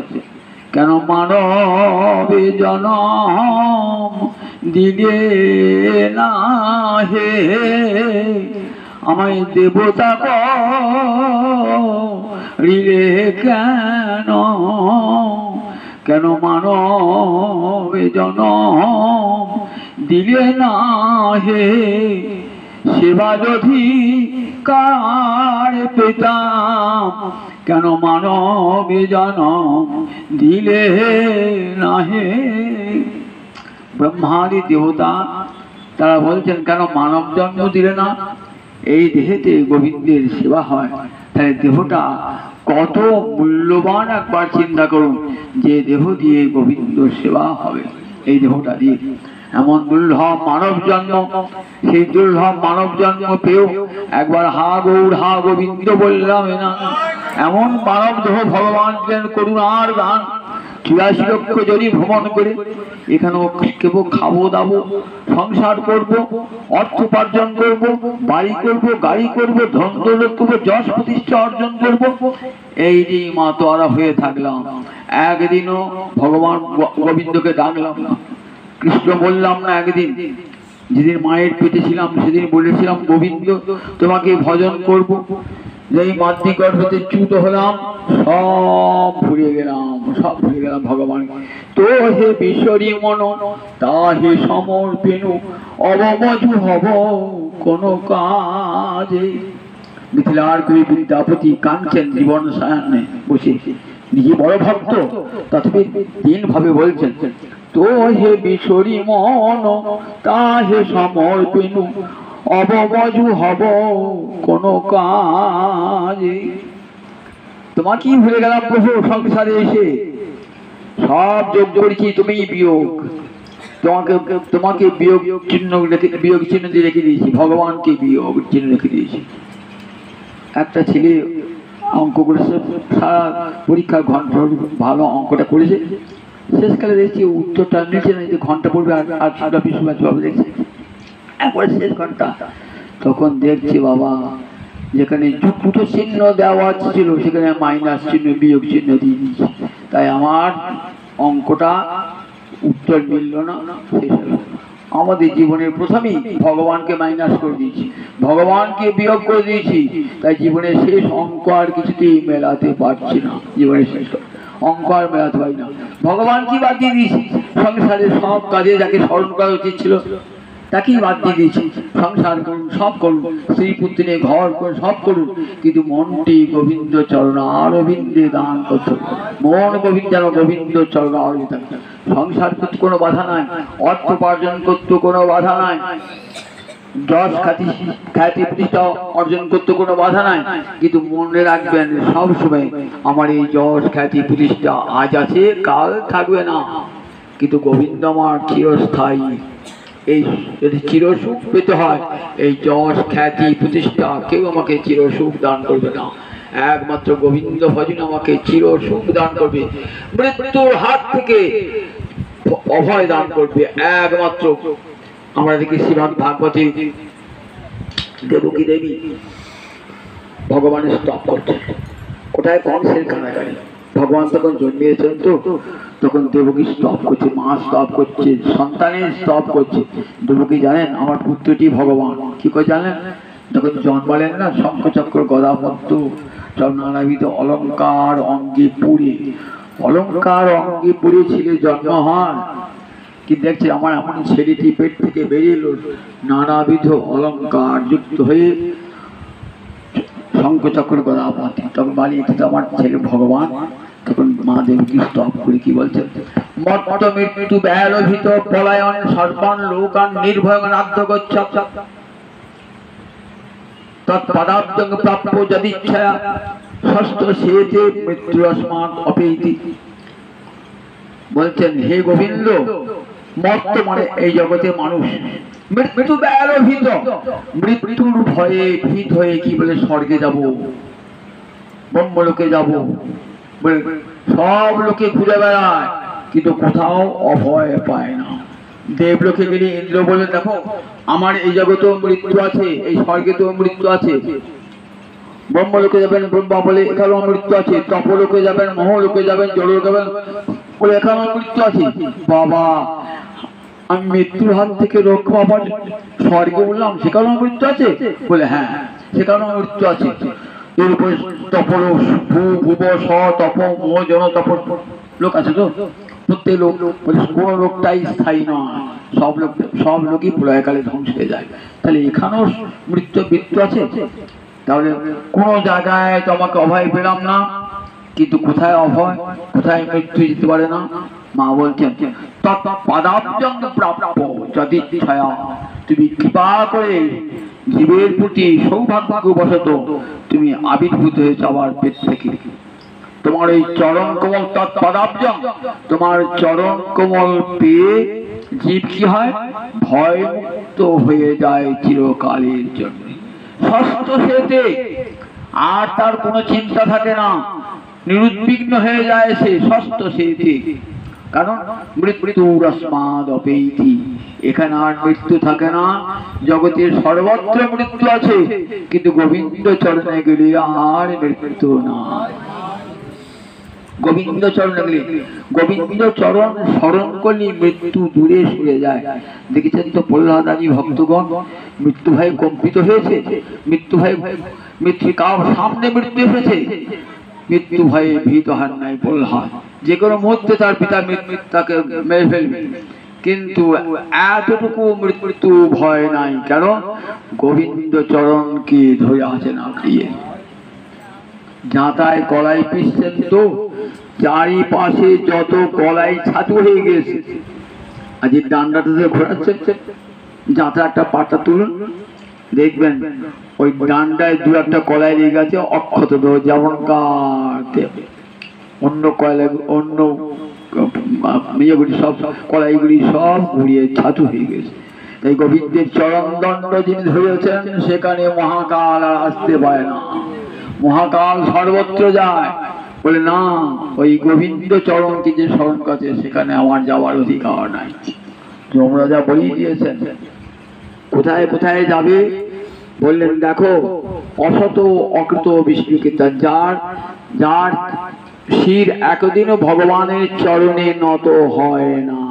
কেন মানবে জনম দিলে না হে, আমায় দেবতা করিলে কেন, কেন মানবে জনম দিলে না হে, সেবা যদি কার পেতাম, কেন মানবে জনম দিলে না হে। ব্রহ্মাদি দেবতা তারা বলছেন, কেন মানব জন্ম দিলে না? এই দেহেতে গোবিন্দের সেবা হয়, তাহলে দেহটা কত মূল্যবান একবার চিন্তা করুন, যে দেহ দিয়ে গোবিন্দ সেবা হবে, এই দেহটা দিয়ে। এমন দুর্লভ মানব জন্ম, সেই দুর্লভ মানব জন্ম পেয়েও একবার হা গৌর হা গোবিন্দ বললাম না, এমন মানব দেহ ভগবান দিলেন করুণার গান। ৮৪ লক্ষ যদি ভ্রমণ করে এখানেও কেবল খাবো দাবো, সংসার করব, অর্থ উপার্জন করব, বাড়ি করব, গাড়ি করব, ধন দৌলত করব, যশ প্রতিষ্ঠা অর্জন করব, এই যে মাতোয়ারা হয়ে থাকলাম। একদিনও ভগবান গোবিন্দকে ডাকলাম না, কৃষ্ণ বললাম না। একদিন যেদিন মায়ের পেটে ছিলাম সেদিন বলেছিলাম, গোবিন্দ তোমাকে ভজন করব। যেই মাতৃগর্ভে চ্যুত হলাম, সব ভুলে গেলাম, সব ভুলে গেলাম ভগবান। তো হে বিশ্বরী মন তাহে সমর্পেনু, অবমজু হব কোন কাজে। মিথিলার কবি বিদ্যাপতি কাঁদছেন জীবন সায়ান্নে বসে, নিজে বড় ভক্ত, তথাপি তিন ভাবে বলছেন, তো হে বিশ্বরী মন তাহে সমর্পেনু, অবমজু হব কোন কাজে। তোমাকেই ভুলে গেলাম প্রভু, সংসারে এসে সব যোগ করেছি, তুমি বিয়োগ, তোমাকে বিয়োগ চিহ্ন রেখে, বিয়োগ চিহ্ন দিয়ে রেখে দিয়েছি, ভগবানকে বিয়োগ চিহ্ন রেখে দিয়েছি। একটা ছেলে অঙ্ক করেছে, সারা পরীক্ষার ঘন্টা ভালো অঙ্কটা করেছে, শেষকালে দেখছি উত্তরটা নিচে না, ঘন্টা পড়বে আর সারা বিশ্বভাবে দেখছে একবারে শেষ ঘন্টা। তখন দেখছি বাবা, যেখানে দুটো চিহ্ন দেওয়া ছিল সেখানে মাইনাস চিহ্ন, বিয়োগ চিহ্ন দিয়ে দিয়েছি, তাই আমার অঙ্কটা উত্তর মিলল না। আমাদের জীবনের প্রথমেই ভগবানকে মাইনাস করে দিয়েছি, ভগবানকে বিয়োগ করে দিয়েছি, তাই জীবনের শেষ অঙ্ক আর কিছুতেই মেলাতে পারছি না। জীবনের শেষ অঙ্ক আর মেলাতে পারি না। ভগবান কি বাদ দিয়ে দিয়েছি? সংসারের সব কাজে যাকে স্মরণ করা উচিত ছিল তাকেই বাদ দিয়ে দিয়েছি। সংসার করুন, সব করুন, স্ত্রী পুত্র নিয়ে ঘর করুন, সব করুন, কিন্তু মনটি গোবিন্দ চরণ অরবিন্দে দান করতে হবে। মন গোবিন্দ যেন গোবিন্দ চরণ অরবিন্দ থাকে। সংসার করতে কোনো বাধা নাই, অর্থ উপার্জন করতে কোনো বাধা নাই, যশ খ্যাতি প্রতিষ্ঠা অর্জন করতে কোনো বাধা নাই, কিন্তু মনে রাখবেন সব সময় আমার এই যশ খ্যাতি প্রতিষ্ঠা আজ আছে কাল থাকবে না, কিন্তু গোবিন্দ আমার চিরস্থায়ী। এই যদি চিরসুখ পেতে হয়, এই যশ খ্যাতি প্রতিষ্ঠা কেউ আমাকে চিরসুখ দান করবে না, একমাত্র গোবিন্দ ভজন আমাকে চিরসুখ দান করবে, মৃত্যুর হাত থেকে অভয় দান করবে একমাত্র। আমরা দেখি শ্রীমদ ভাগবতী দেবকী দেবী ভগবানের স্তব করছেন, কোথায় কংসের কারাগারে। ভগবান তখন জন্মিয়েছেন, তো তখন দেবকী স্তব করছে, মা স্তব করছে, সন্তানের স্তব করছে। দেবকী জানেন আমার পুত্রটি ভগবান, কি করে জানেন? তখন জন্মালেন না, শঙ্খচক্র গদা পদ্ম সব নানাবিধ অলঙ্কার অঙ্গে পুড়ে, অলঙ্কার অঙ্গে পুড়ে ছেলে জন্ম হয়। কি দেখছে আমার এমন ছেলেটি পেট থেকে বেরিয়ে এলো নানাবিধ অলঙ্কার যুক্ত হয়ে, শঙ্খচক্র গদা পদ্ম। তখন বানিয়েছে আমার ছেলে ভগবান। তখন মা দেবকী স্তব করে কি বলছেন? মর্ত মৃত্যু ব্যালোভিত পলায়ন সর্বান লোকান নির্ভয় নাদ্য গচ্ছ তৎপদাব্দং প্রাপ্য যদিচ্ছয়া ষষ্ঠ সেতে মৃত্যু অস্মাৎ অপেতি। বলছেন হে গোবিন্দ, মর্ত মানে এই জগতে মানুষ, মৃত্যু ব্যালোভিত, মৃত্যুর ভয়ে ভীত হয়ে কি বলে স্বর্গে যাব, ব্রহ্মলোকে যাব, সব লোকে ঘুরে বেড়ায়, কিন্তু কোথাও অভয় পায় না। দেবলোকে গেলে ইন্দ্র বলে, দেখো আমার এই জগতেও মৃত্যু আছে, এই স্বর্গেতেও মৃত্যু আছে। ব্রহ্মলোকে যাবেন, ব্রহ্মা বলে এখানেও মৃত্যু আছে। তপলোকে যাবেন, মহলোকে যাবেন, জললোকে যাবেন বলে এখানেও মৃত্যু আছে। বাবা, আমি মৃত্যুর হাত থেকে রক্ষা পাবার স্বর্গে বললাম সেখানেও মৃত্যু আছে? বলে হ্যাঁ, সেখানেও মৃত্যু আছে। এরপরে তপল ভুব স তপ মোহ জন তপ লোক আছে তো, প্রত্যেক লোক বলে কোন লোকটাই স্থায়ী নয়, সব লোকই প্রলয়কালে ধ্বংস হয়ে যায়। তাহলে এখানেও মৃত্যু আছে। তাহলে কোন জায়গায় তোমাকে অভয় পেলাম না, কিন্তু কোথায় অভয়, কোথায় মৃত্যু যেতে পারে না? মা বলছেন তৎপদাব্জং প্রাপ্য যদিচ্ছয়া, তুমি কৃপা করে জীবের প্রতি সৌভাগ্যবশত তুমি আবির্ভূত হয়েছ আবার পেট থেকে। তোমার এই চরণ কোমল তৎপদাব্জং, তোমার চরণ কোমল পেয়ে জীব কি হয়? ভয় মুক্ত হয়ে যায় চিরকালের জন্য। ষষ্ঠ সেতে আর তার কোনো চিন্তা থাকে না, নিরুদ্বিগ্ন হয়ে যায় সে ষষ্ঠ সেতে। কারণ মৃত্যুর अस्माद् অপেইতি, এখানে আর মৃত্যু থাকে না। জগতের সর্বত্র মৃত্যু আছে, কিন্তু গোবিন্দ চরণে গেলে আর মৃত্যু নাই। গোবিন্দ চরণে গেলে, গোবিন্দ চরণ স্মরণ করলে মৃত্যু দূরে সরে যায়। দেখেছেন তো প্রহ্লাদ আদি ভক্তগণ মৃত্যু ভয়ে কম্পিত হয়েছে, মৃত্যু কার সামনে মৃত্যু এসেছে, মৃত্যু ভয়ে ভীত হন নাই প্রহ্লাদ। যে কোনো মুহূর্তে তার পিতা তাকে মেরে ফেলবে, কিন্তু এতটুকু মৃত্যু ভয় নাই। কেন? গোবিন্দ চরণকে ধরে আছেন আঁকড়িয়ে। যাতায় কলাই পিসছেন তো, চারিপাশে যত কলাই ছাতু হয়ে গেছে, আজ ডান্ডাটাতে ঘোরাচ্ছেন, যাতা একটা পাতা তুলুন, দেখবেন ওই ডান্ডায় দু একটা কলাই লেগে গেছে অক্ষত, যেমন কাটতে অন্য কয়লা অন্য ইয়েগুলি সব কলাইগুলি সব ঘুরিয়ে ছাতু হয়ে গেছে। তাই গোবিন্দের চরণ দণ্ড যিনি ধরেছেন, সেখানে মহাকাল আর আসতে পারে না। মহাকাল সর্বত্র যায়, বলে না, ওই গোবিন্দ চরণকে যে স্মরণ করছে সেখানে আমার যাওয়ার অধিকার নাই। যমরাজা বলেই দিয়েছেন কোথায় কোথায় যাবে। বললেন দেখো, অসত অকৃত বিষ্ণু কীর্তন, যার শির একদিনও ভগবানের চরণে নত হয় না,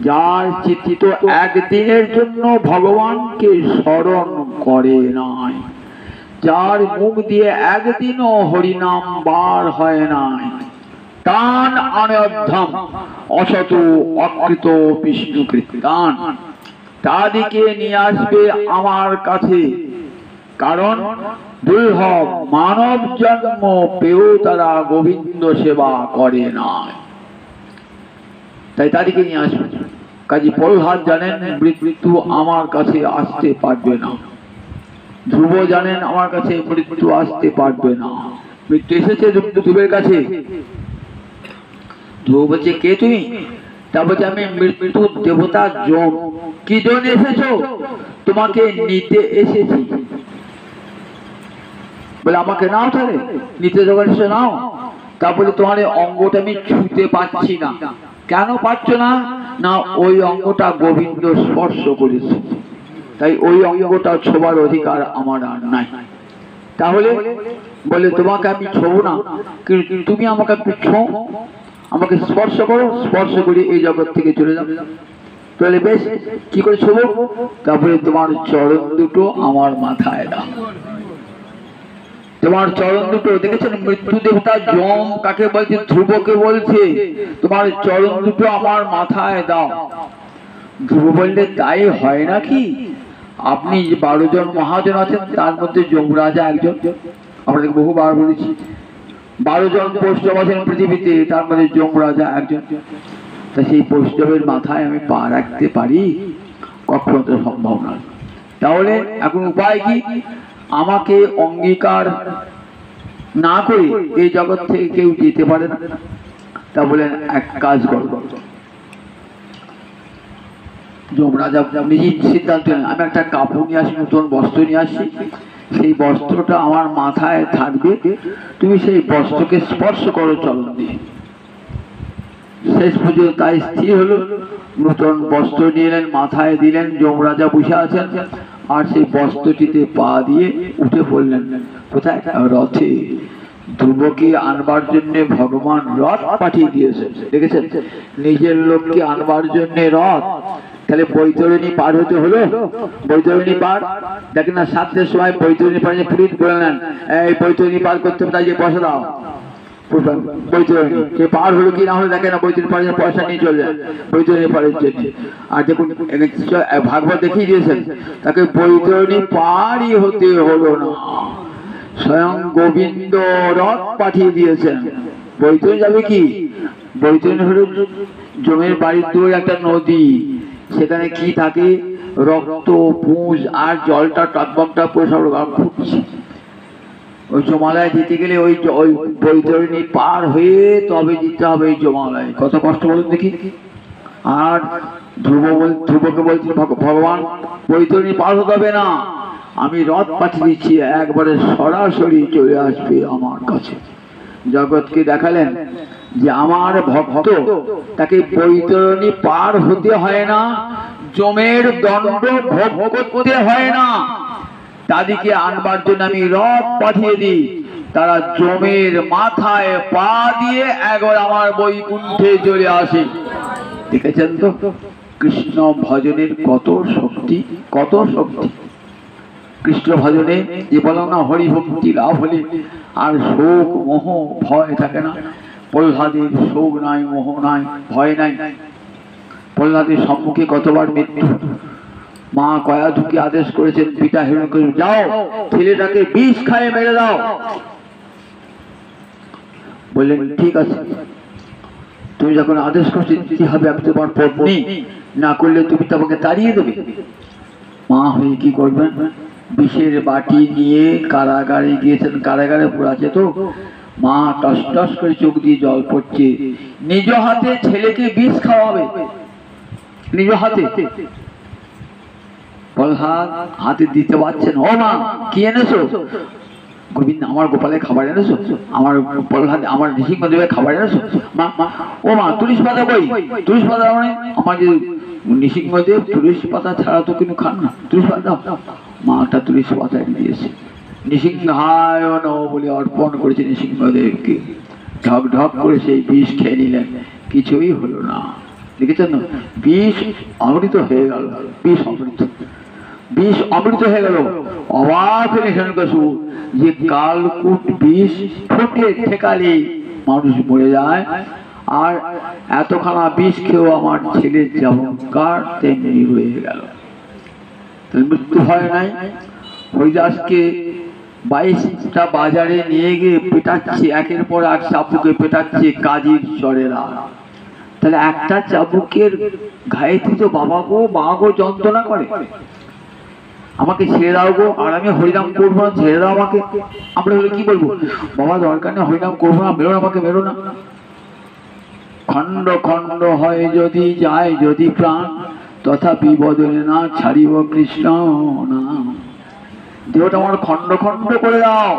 যার চিত্ত একদিনের জন্য ভগবানকে স্মরণ করে নাই, যার মুখ দিয়ে একদিনও হরিনাম বার হয় নাই, তান অনধ্যম অসত অকৃত বিষ্ণু কীর্তন, তাদেরকে নিয়ে আসবে আমার কাছে। কারণ দুর্লভ মানব জন্ম পেয়েও তারা গোবিন্দ সেবা করে না, তাই তাদেরকে নিয়ে আসবে। কাজী প্রহ্লাদ জানেন মৃত্যু আমার কাছে আসতে পারবে না, ধ্রুব জানেন আমার কাছে মৃত্যু আসতে পারবে না। মৃত্যু এসেছে ধ্রুবের কাছে। ধ্রুব বলছে কে তুমি? তা বলছে আমি মৃত্যু দেবতা যম। কি জন্য এসেছো? তোমাকে নিতে এসেছি। বলে আমাকে নাও, তাহলে নিতে যখন এসে নাও। তা বলে তোমার অঙ্গটা আমি ছুঁতে পাচ্ছি না। কেন পাচ্ছ না? না, ওই অঙ্গটা গোবিন্দ স্পর্শ করেছে, তাই ওই অঙ্গটা ছোবার অধিকার আমার আর নাই। তাহলে বলে তোমাকে আমি ছোবো না, কিন্তু তুমি আমাকে একটু ছো, আমাকে স্পর্শ করো, স্পর্শ করে এই জগৎ থেকে চলে যাবে। তাহলে বেশ, কি করে ছোবো? তারপরে তোমার চরণ দুটো আমার মাথায় দাও। তোমার চরণ দুটো, দেখেছেন মৃত্যু দেবতা যম কাকে বলছে? ধ্রুবকে বলছে তোমার চরণ দুটো আমার মাথায় দাও। ধ্রুব বললে তাই হয় নাকি? আপনি 12 জন মহাজন আছেন, তার মধ্যে যমরাজা একজন। আপনাকে বহুবার বলেছি 12 জন বৈষ্ণব আছেন পৃথিবীতে, তার মধ্যে যমরাজা একজন। তা সেই বৈষ্ণবের মাথায় আমি পা রাখতে পারি? কখনো তো সম্ভব নয়। তাহলে এখন উপায় কি? আমাকে অঙ্গীকার না করে এই জগৎ থেকে কেউ যেতে পারে না। তা বলেন এক কাজ করব। যমরাজা নিজেই সিদ্ধান্ত নেন, আমি একটা কাপড় নিয়ে আসি, নতুন বস্ত্র নিয়ে আসি, সেই বস্ত্রটা আমার মাথায় থাকবে, তুমি সেই বস্ত্রকে স্পর্শ করো চরণ দিয়ে। শেষ পর্যন্ত তাই স্থির হলো, নূতন বস্ত্র নিয়ে এলেন, মাথায় দিলেন, যমরাজা বসে আছেন, আর সেই বস্ত্রটিতে পা দিয়ে উঠে পড়লেন। কোথায়? রথে। ধ্রুবকে আনবার জন্য ভগবান রথ পাঠিয়ে দিয়েছেন, দেখেছেন? নিজের লোককে আনবার জন্য রথ। তাহলে বৈতরণী পার হতে হলো। বৈতরণী পার দেখেন না, 7টার সময় বৈতরণী পার পুরীত করে নেন, এই বৈতরণী পার করতে তাই যে পয়সা দাও। বৈতরণী পার হলো কি না হলো দেখে না, বৈতরণী পাড়ে পয়সা নিয়ে চলে যায় বৈতরণী পাড়ের জন্য। আর দেখুন ভাগবত দেখিয়ে দিয়েছেন, তাকে বৈতরণী পারই হতে হলো না, স্বয়ং গোবিন্দ রথ পাঠিয়ে দিয়েছেন। বৈতরণী যাবে কি? বৈতরণী হলো জমির বাড়ির দূরে একটা নদী, সেখানে কি থাকে? রক্ত, পুঁজ, আর জলটা টকবকটা পরিষ্কার ফুটছে। ওই জমালয় দিতে গেলে ওই বৈতরণী পার হয়ে তবে দিতে হবে এই জমালয়। কত কষ্ট বলুন দেখি। আর ধ্রুবকে বলছি, ভগবান বৈতরণী পার হতে হবে না, আমি রথ পাঠিয়ে দিচ্ছি, একবারে সরাসরি চলে আসবে আমার কাছে। জগৎকে দেখালেন যে আমার ভক্ত, তাকে বৈতরণী পার হতে হয় না, জমের দণ্ড ভোগ করতে হয় না, তাদেরকে আনবার জন্য আমি রথ পাঠিয়ে দিই, তারা জমের মাথায় পা দিয়ে একবার আমার বৈকুণ্ঠে চলে আসে। দেখেছেন তো কৃষ্ণ ভজনের কত শক্তি, কত শক্তি। কৃষ্ণ ভজনে যে বলো না, হরিভক্তি লাভ হলে আর শোক মোহ ভয় থাকে না। প্রহ্লাদের শোক নাই, মোহ নাই, ভয় নাই। প্রহ্লাদের সম্মুখে কতবার মৃত্যু। মা কয়াধুকে আদেশ করেছেন, পিতা হিরণ্যকশিপু, যাও ছেলেটাকে বিষ খাইয়ে মেরে দাও। বললেন ঠিক আছে, তুমি যখন আদেশ করছো কি হবে, আমি তোমার পত্নী, না করলে তুমি তো আমাকে তাড়িয়ে দেবে। মা হয়ে কি করবেন? বিষের বাটি নিয়ে কারাগারে গিয়েছেন, কারাগারে পড়াছে তো। মা টস টস করে চোখ দিয়ে জল পড়ছে, নিজ হাতে ছেলেকে বিষ খাওয়াবে, নিজ হাতে। প্রহ্লাদ হাতে দিতে পারছেন, ও মা কি এনেছো? গোবিন্দ আমার গোপালের খাবার এনেছো? আমার প্রহ্লাদ আমার নৃসিংহদেবের খাবার এনেছো? মা ও মা তুলসী পাতা কই? তুলসী পাতা মানে আমার যে নৃসিংহদেব তুলসী পাতা ছাড়া তো কিন্তু খান না, তুলসী পাতা দাও। মা একটা তুলসী পাতা এনে দিয়েছে, নৃসিংহায় নমঃ বলে অর্পণ করেছে নৃসিংহদেবকে। ঢক ঢক করে সেই বিষ খেয়ে নিলেন, কিছুই হলো না। দেখেছেন না, বিষ অমৃত হয়ে গেল, বিষ অমৃত, বিষ অমৃত হয়ে গেল। অবাক হিরণ্যকশিপু, যে কালকূট বিষ ফুটে ঠেকালে মানুষ মরে যায়, আর এতখানা বিষ খেয়েও আমার ছেলের যেমন কার তেমনি রয়ে গেল। মৃত্যু ভয় নাই। হরিদাসকে 22টা বাজারে নিয়ে গিয়ে পেটাচ্ছে, একের পর এক চাবুকে পেটাচ্ছে কাজীর চরেরা। তাহলে একটা চাবুকের ঘায়েতে তো বাবা গো মা গো যন্ত্রণা করে, আমাকে ছেড়ে দাও গো, আর আমি হরিনাম করবো না, ছেড়ে দাও আমাকে। আমরা হলে কি বলবো? বাবা দরকার নেই, হরিনাম করবো না, মেরো না আমাকে, মেরো না। খণ্ড খণ্ড হয় যদি যায় যদি প্রাণ, তথাপি বদলে না ছাড়িব কৃষ্ণ নাম। দেহটা আমার খণ্ড খণ্ড করে দাও,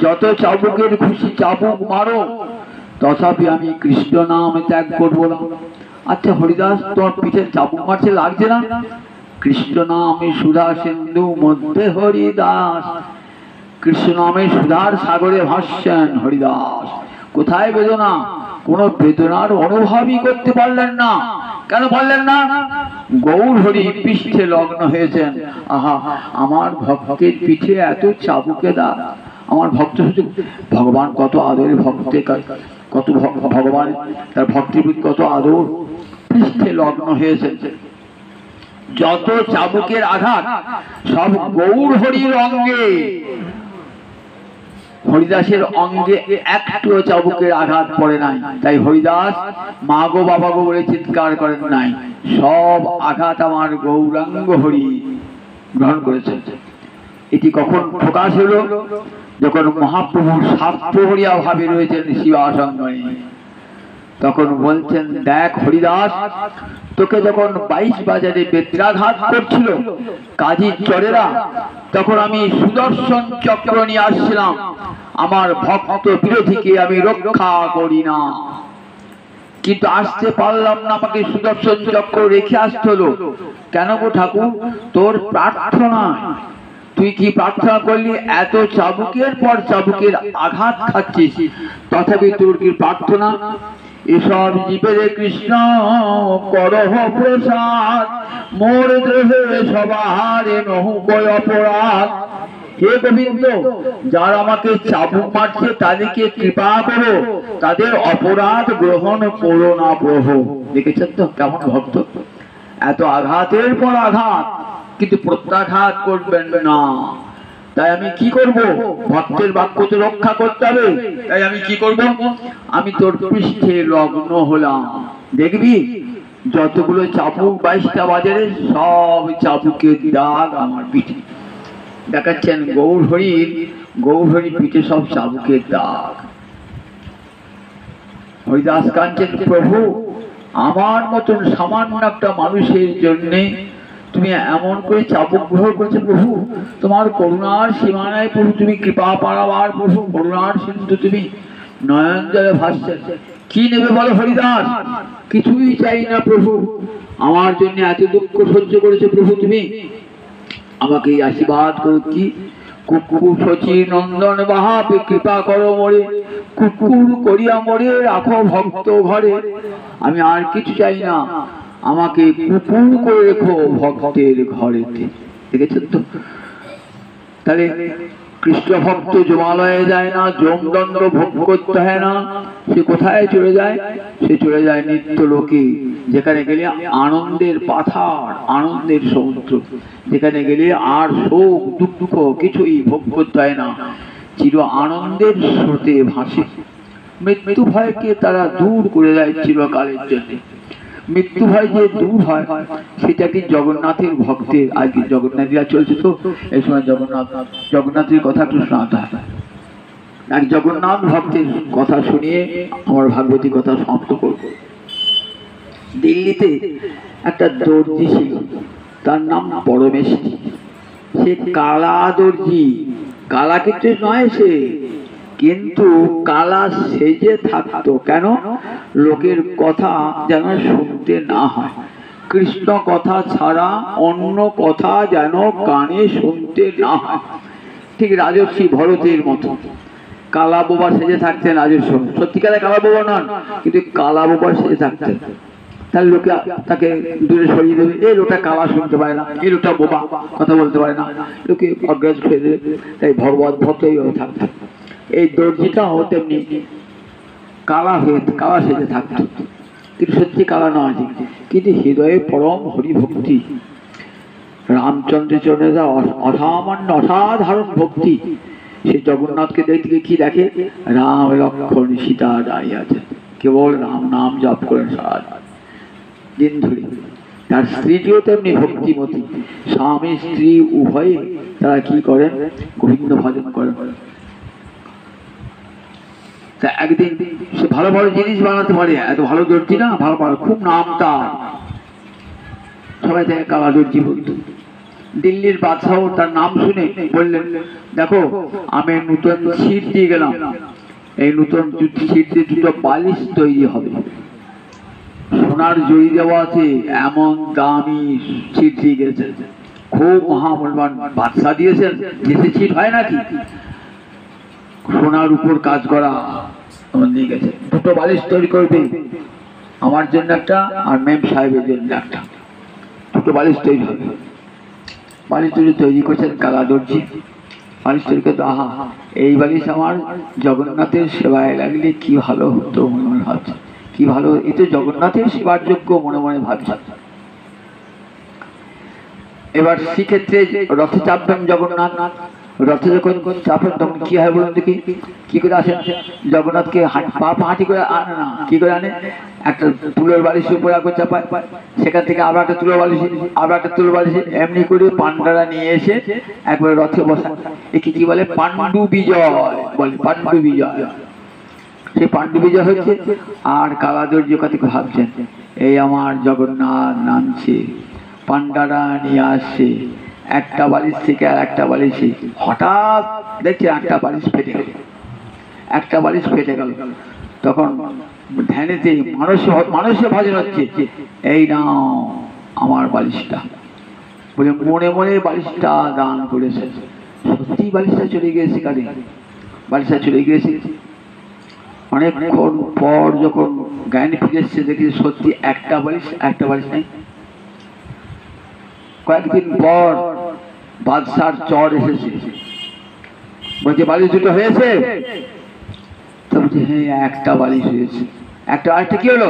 যত চাবুকের খুশি চাবুক মারো, তথাপি আমি কৃষ্ণ নাম ত্যাগ করবো না। আচ্ছা হরিদাস, তোমার পিঠে চাবুক মারছে, লাগছে না? কৃষ্ণ নামে সুধা সিন্ধু মধ্যে হরিদাস, কৃষ্ণ নামে সুধার সাগরে ভাসছেন হরিদাস। কোথায় বেদনা? কোন বেদনার অনুভবই করতে পারলেন না। কেন পারলেন না? গৌর হরি পৃষ্ঠে লগ্ন হয়েছেন। আহা, আমার ভক্তের পিঠে এত চাবুকে দা। আমার ভক্ত শুধু ভগবান কত আদরে, ভক্তে কত ভগবান তার ভক্তির কত আদর, পৃষ্ঠে লগ্ন হয়েছে। যত চাবুকের আঘাত সব গৌর হরির অঙ্গে, হরিদাসের অঙ্গে একটুও চাবুকের আঘাত পড়ে নাই। তাই হরিদাস মা গো বাবা গো বলে চিৎকার করেন নাই, সব আঘাত আমার গৌরাঙ্গ হরি গ্রহণ করেছে। এটি কখন প্রকাশ হলো? যখন মহাপ্রভুর স্বার্থহরিয়া ভাবে রয়েছেন শিবাসঙ্গনে, তখন বলছেন, দেখ হরিদাস, তোকে যখন 22 বাজারে বেত্রাঘাত করছিল কাজীর চরেরা, তখন আমি সুদর্শন চক্র নিয়ে আসছিলাম, আমার ভক্ত বিরোধীকে আমি রক্ষা করি না। কিন্তু আসতে পারলাম না, আমাকে সুদর্শন চক্র রেখে আসতে হলো। কেন গো ঠাকুর? তোর প্রার্থনা। তুই কি প্রার্থনা করলি? এত চাবুকের পর চাবুকের আঘাত খাচ্ছিস, তথাপি তোর কি প্রার্থনা? এসব জীবের কৃষ্ণ করহ প্রসাদ, মোর দেহে সবারে নহু কয় অপরাধ। হে গোবিন্দ, যারা আমাকে চাবুক মারছে তাদেরকে কৃপা করো, তাদের অপরাধ গ্রহণ করো না প্রভু। দেখেছেন তো কেমন ভক্ত? এত আঘাতের পর আঘাত, কিন্তু প্রত্যাঘাত করবেন না। তাই আমি কি করব? ভক্তের বাক্য তো রক্ষা করতে হবে। তাই আমি কি করব? আমি তোর পৃষ্ঠে লগ্ন হলাম। দেখবি যতগুলো চাবুক 22টা বাজারে, সব চাবুকের দাগ আমার পিঠে। দেখাচ্ছেন গৌরহরি পিঠে সব চাবুকের দাগ। হরিদাস কাঞ্চন, প্রভু আমার মতন সামান্য একটা মানুষের জন্য তুমি এমন করে চাবুক গ্রহণ করেছো প্রভু। তোমার করুণার সীমানায় প্রভু, তুমি কৃপা পারাবার প্রভু, করুণার সিন্ধু তুমি, নয়ন জলে ভাসছে। কি নেবে বলো হরিদাস? কিছুই চাই না প্রভু, আমার জন্য এত দুঃখ সহ্য করেছো প্রভু তুমি, আমাকে আশীর্বাদ করো। কি কুকুর শচী নন্দন বাহাপে কৃপা করো মোরে, কুকুর করিয়া মোরে রাখো ভক্ত ঘরে। আমি আর কিছু চাই না, আমাকে কুকুর করে রেখো ভক্তের ঘরেতে। দেখেছেন তো? তাহলে কৃষ্ণ ভক্ত জমালয়ে যায় না, যমদণ্ড ভোগ করতে হয় না। সে কোথায় চলে যায়? সে চলে যায় নিত্য লোকে, যেখানে গেলে আনন্দের পাথার, আনন্দের সমুদ্র, যেখানে গেলে আর শোক দুঃখ কিছুই ভোগ করতে হয় না, চির আনন্দের স্রোতে ভাসে। মৃত্যু ভয়কে তারা দূর করে দেয় চিরকালের জন্য। মৃত্যু ভয় যে দূর হয় সেটা কি জগন্নাথের ভক্তের। আজকে জগন্নাথীরা চলছে তো, এই সময় জগন্নাথের কথা একটু শোনাতে হয়। এক জগন্নাথ ভক্তের কথা শুনিয়ে আমার ভাগবতী কথা সমাপ্ত করব। দিল্লিতে একটা দর্জি ছিল, তার নাম পরমেশ্বর। সে কালা দর্জি, কালা কিছু নয় সে, কিন্তু কালা সেজে থাকতো। কেন? লোকের কথা যেন শুনতে না হয়, কৃষ্ণ কথা ছাড়া অন্য কথা যেন কানে শুনতে না হয়। ঠিক রাজর্ষি ভরতের মতো কালা বোবা সেজে থাকতেন রাজর্ষি। সত্যিকারে কালা বোবা নন, কিন্তু কালা বোবা সেজে থাকতেন। তাহলে লোকে তাকে দূরে সরিয়ে দেবে, এই লোকটা কালা শুনতে পারে না, এই লোকটা বোবা কথা বলতে পারে না, লোকে অগ্রাস করে দেবে। তাই ভগবত ভক্তই থাকতেন। এই দর্জিটাও তেমনি কালা সেজে থাকত, কিন্তু সত্যি কালা নয়, কিন্তু হৃদয়ে পরম হরিভক্তি। রামচন্দ্রের চরণে অসামান্য অসাধারণ ভক্তি। সে জগন্নাথকে দেখতে কি দেখে? রাম লক্ষ্মণ সীতা দাঁড়িয়ে আছে, কেবল রাম নাম জপ করেন সারা দিন ধরে। তার স্ত্রীটিও তেমনি ভক্তিমতী, স্বামী স্ত্রী উভয়ে তারা কি করেন? গোবিন্দ ভজন করেন। তা একদিন সে ভালো ভালো জিনিস বানাতে পারে, এত ভালো দর্জি না, ভালো ভালো খুব নাম তার, সবাই তাকে কালা দর্জি বলতো। দিল্লির বাদশাহ তার নাম শুনে বললেন, দেখো আমি নতুন ছিট দিয়ে গেলাম, এই নতুন ছিট দিয়ে দুটো বালিশ তৈরি হবে, সোনার জড়ি দেওয়া আছে, এমন দামি ছিট দিয়ে গেছে, খুব মহামূল্যবান বাদশাহ দিয়েছেন, দেশে ছিট হয় নাকি, সোনার উপর কাজ করা নিয়ে গেছে। দুটো বালিশ তৈরি করবে, আমার জন্য একটা আর মেম সাহেবের জন্য একটা, দুটো বালিশ তৈরি হবে। বালিশ তৈরি করছেন কালা দর্জি। বালিশ তৈরি করতে, আহা এই বালিশ আমার জগন্নাথের সেবায় লাগলে কি ভালো হতো মনে মনে ভাবছে, কি ভালো, এ তো জগন্নাথের সেবার যোগ্য মনে মনে ভাবছে। এবার সেক্ষেত্রে রথে চাপবেন জগন্নাথ, রথে যখন চাপেন তখন কি হয় বলুন দেখি? কি করে আসেন? জগন্নাথকে পা হাঁটি করে আনে না, কি করে আনে? একটা তুলোর বালিশের উপর একবার চাপায়, সেখান থেকে আবার একটা তুলোর বালিশ, আবার একটা তুলোর বালিশ, এমনি করে পান্ডারা নিয়ে এসে একবার রথে বসায়। একে কি বলে? পাণ্ডু বিজয় বলে, পাণ্ডু বিজয়। সেই পাণ্ডু বিজয় হচ্ছে। আর কালা দর্জি কথা ভাবছেন, এই আমার জগন্নাথ নামছে, পান্ডারা নিয়ে আসছে, একটা বালিশ থেকে আর একটা বালিশে, হঠাৎ দেখছে একটা বালিশ ফেটে গেল, একটা বালিশ ফেটে গেল। তখন ধ্যানেতে মানুষে ভজন হচ্ছে, এই নাও আমার বালিশটা, বলে মনে মনে বালিশটা দান করেছে। সত্যি বালিশটা চলে গিয়েছে, কানে বালিশটা চলে গিয়েছে। অনেকক্ষণ পর যখন জ্ঞান ফিরেছে, দেখি সত্যি একটা বালিশ নেই। কয়েকদিন পর বাদশার চর এসেছে, বলছে বালিশ দুটো হয়েছে? তো বলছে হ্যাঁ একটা বালিশ হয়েছে। আরেকটা কি হলো?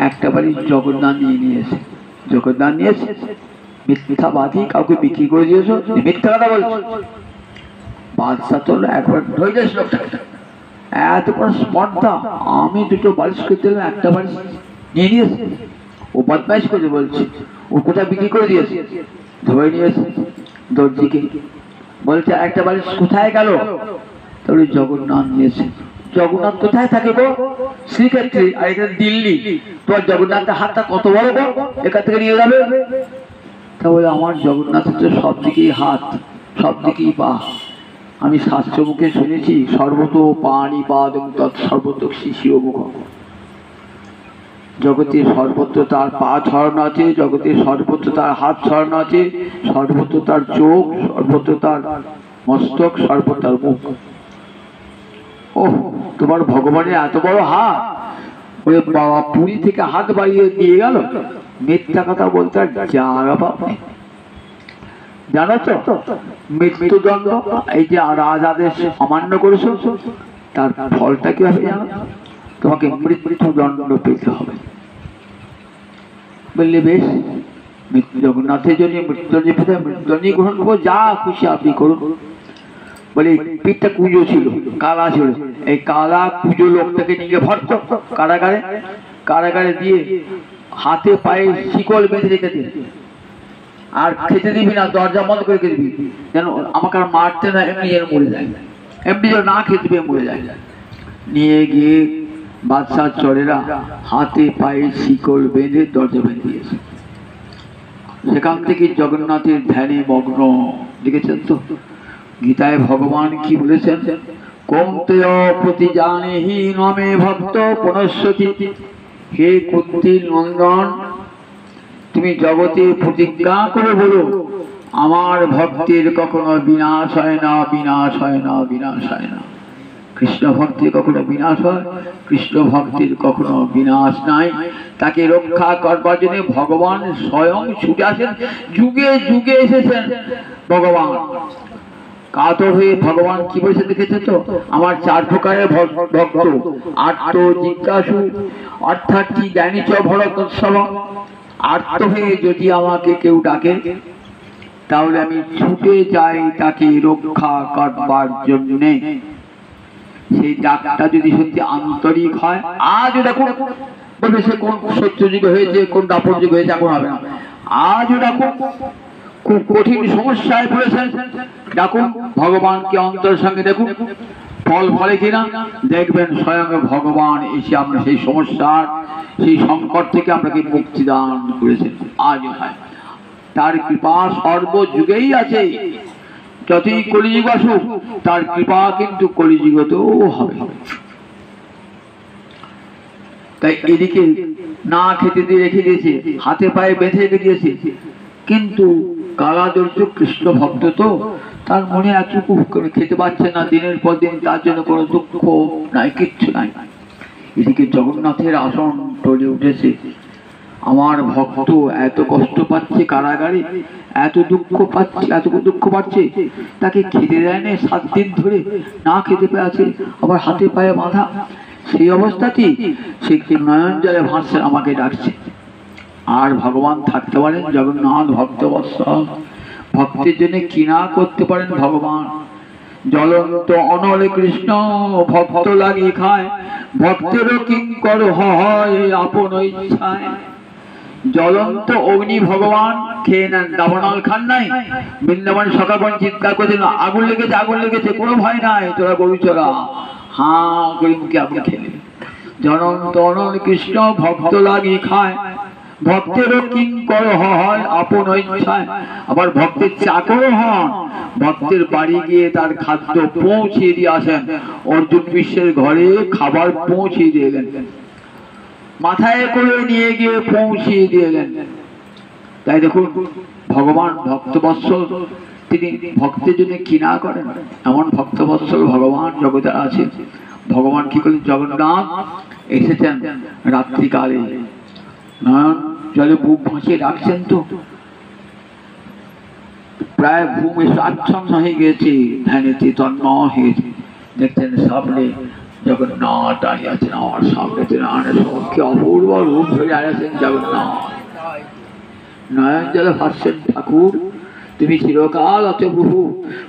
একটা বালিশ জগন্নাথ নিয়েছে। জগন্নাথ নিয়েছে? মিথ্যাবাদী, কাউকে বিক্রি করে দিয়েছো, মিথ্যা কথা বলছো। বাদশা তো একবার ধরে যাস লোকটাকে, এত বড় স্পর্ধা, আমি দুটো বালিশ করতে দিলাম, একটা বালিশ নিয়ে নিয়েছে। ও বদমাইশ করে বলছে, ও কোথায় বিক্রি করে দিয়েছে? ধরে নিয়েছে দর্জিকে, বলছে একটা বালিশ কোথায় গেল? তাহলে জগন্নাথ নিয়েছে। জগন্নাথ কোথায় থাকে গো? শ্রীক্ষেত্রে, আর এখানে দিল্লি। তোমার জগন্নাথের হাতটা কত বড় গো, এখান থেকে নিয়ে যাবে? তাহলে আমার জগন্নাথের তো সব দিকেই হাত, সব দিকেই পা। আমি শাস্ত্র মুখে শুনেছি, সর্বত পাণি পাদ সর্বত শিশিও মুখ। জগতে সর্বত্র তার পা ছড়ানো আছে, জগতে সর্বত্র তার হাত ছড়ানো আছে, সর্বত্র তার চোখ, সর্বত্র তার মস্তক, সর্বত্র তার মুখ। ও তোমার ভগবানের এত বড় হাত, ওই বাবা পুরী থেকে হাত বাড়িয়ে দিয়ে গেল। মিথ্যা কথা বলতে আর জায়গা পাবে। জানো তো মৃত্যুদণ্ড, এই যে রাজাদের অমান্য করেছো, তার ফলটা কি হবে জানো? তোমাকে মৃত্যুদণ্ড পেতে হবে। বললে বেশ, জগন্নাথের জন্য মৃত্যুদণ্ড পেতে মৃত্যুদণ্ড গ্রহণ করবো, যা খুশি আপনি করুন। বলে পিঠটা কুঁজো ছিল, কালা ছিল, এই কালা কুঁজো লোকটাকে নিয়ে ভর্ত কারাগারে দিয়ে হাতে পায়ে শিকল বেঁধে রেখে দিয়ে, আর খেতে দিবি না, দরজা বন্ধ করে দিবি, যেন আমাকে আর মারতে না, এমনি যেন মরে যায়, এমনি যেন না খেতে পেয়ে মরে যায়। নিয়ে গিয়ে বাদশাহ চরেরা হাতে পায়ে শিকল বেঁধে দরজা বেঁধে দিয়েছে। সেখান থেকে জগন্নাথের ধ্যানে মগ্ন। দেখেছেন তো গীতায় ভগবান কি বলেছেন? কৌন্তেয় প্রতি জানেহি নমে ভক্ত পুনঃসতি। হে কুন্তীর নন্দন, তুমি জগতে প্রতিজ্ঞা করে বলো, আমার ভক্তের কখনো বিনাশ হয় না, বিনাশ হয় না, বিনাশ হয় না। কৃষ্ণ ভক্তের কখনো বিনাশ হয়, কৃষ্ণ ভক্তের কখনো বিনাশ নাই। তাকে রক্ষা করবার জন্য ভগবান স্বয়ং ছুটে আসেন, যুগে যুগে এসেছেন ভগবান। কাতর হয়ে ভগবান কি বলেছে দেখেছে তো? আমার চার প্রকারের ভক্ত, আর্ত, জিজ্ঞাসু, অর্থাৎ কি জ্ঞানী চ ভরতোৎসব। আর্ত হয়ে যদি আমাকে কেউ ডাকে, তাহলে আমি ছুটে যাই তাকে রক্ষা করবার জন্য। সেই ডাকটা যদি সত্যি আন্তরিক হয়, আজ দেখুন বলবে সে কোন সত্যযুগ হয়েছে, কোন দাপর যুগ হয়েছে, এখন হবে না। আজও ডাকুন, খুব কঠিন সমস্যায় পড়েছেন, ডাকুন ভগবানকে অন্তরের সঙ্গে, দেখুন ফল ফলে কিনা, দেখবেন স্বয়ং ভগবান এসে আমরা সেই সমস্যার, সেই সংকট থেকে আপনাকে মুক্তি দান করেছেন। আজ হয়, তার কৃপা সর্বযুগেই আছে। যতই কলিযুগ আসুক, তার কৃপা কিন্তু কলিযুগতেও হবে। তাই এদিকে না খেতে দিয়ে রেখে দিয়েছে, হাতে পায়ে বেঁধে রেখে দিয়েছে, কিন্তু কালাদর্য কৃষ্ণ ভক্ত তো, তার মনে এতটুকু খেতে পাচ্ছে না, দিনের পর দিন তার জন্য কোনো দুঃখ নাই, কিচ্ছু নাই। এদিকে জগন্নাথের আসন টলে উঠেছে, আমার ভক্ত এত কষ্ট পাচ্ছে কারাগারে, এত দুঃখ পাচ্ছে, তাকে খেতে দেয় না 7 দিন ধরে, না খেতে পেয়ে আছে, আবার হাতে পায়ে বাঁধা। সেই অবস্থাতেই সে নয়ন জলে ভাসছে, আমাকে ডাকছে। আর ভগবান থাকতে পারেন? জগন্নাথ ভক্তবৎসল, ভক্তের জন্য কি না করতে পারেন ভগবান। জ্বলন্ত অনলে কৃষ্ণ ভক্ত লাগি খায়, ভক্তেরও কিঙ্কর হয় আপন ইচ্ছায়। জ্বলন্ত অগ্নি ভগবান খেয়ে নেন, দাবানল খান নাই? বৃন্দাবন সকালবন চিৎকার করে দিল, আগুন লেগেছে, আগুন লেগেছে, কোনো ভয় নাই, তোরা গরু চড়া, হাঁ করে মুখে আগুন খেলে। জ্বলন্ত অনল কৃষ্ণ ভক্ত লাগি খায়, ভক্তেরও কিঙ্কর হয় আপন ইচ্ছায়, আবার ভক্তের চাকর হন, ভক্তের বাড়ি গিয়ে তার খাদ্য পৌঁছে দিয়ে আসেন। অর্জুন বিশ্বের ঘরে খাবার পৌঁছে দিয়ে এলেন, মাথায় করে নিয়ে গিয়ে পৌঁছিয়ে দিয়ে এলেন। তাই দেখুন ভগবান ভক্তবৎসল, তিনি ভক্তের জন্য কি না করেন, এমন ভক্তবৎসল ভগবান জগতে আছে। ভগবান কি করলেন, জগন্নাথ এসেছেন রাত্রিকালে, নয়ন জলে বুক ভাসিয়ে রাখছেন, তো প্রায় ঘুম এসে আচ্ছন্ন হয়ে গেছে, ধ্যানেতে তন্ন হয়েছে, দেখছেন সামনে জগন্নাথ দাঁড়িয়ে আছেন আমার সামনে। কি অপূর্ব রূপ ধরে আছেন জগন্নাথ, নয়ন জলে ভাসছেন ঠাকুর, তুমি চিরকাল আছো প্রভু।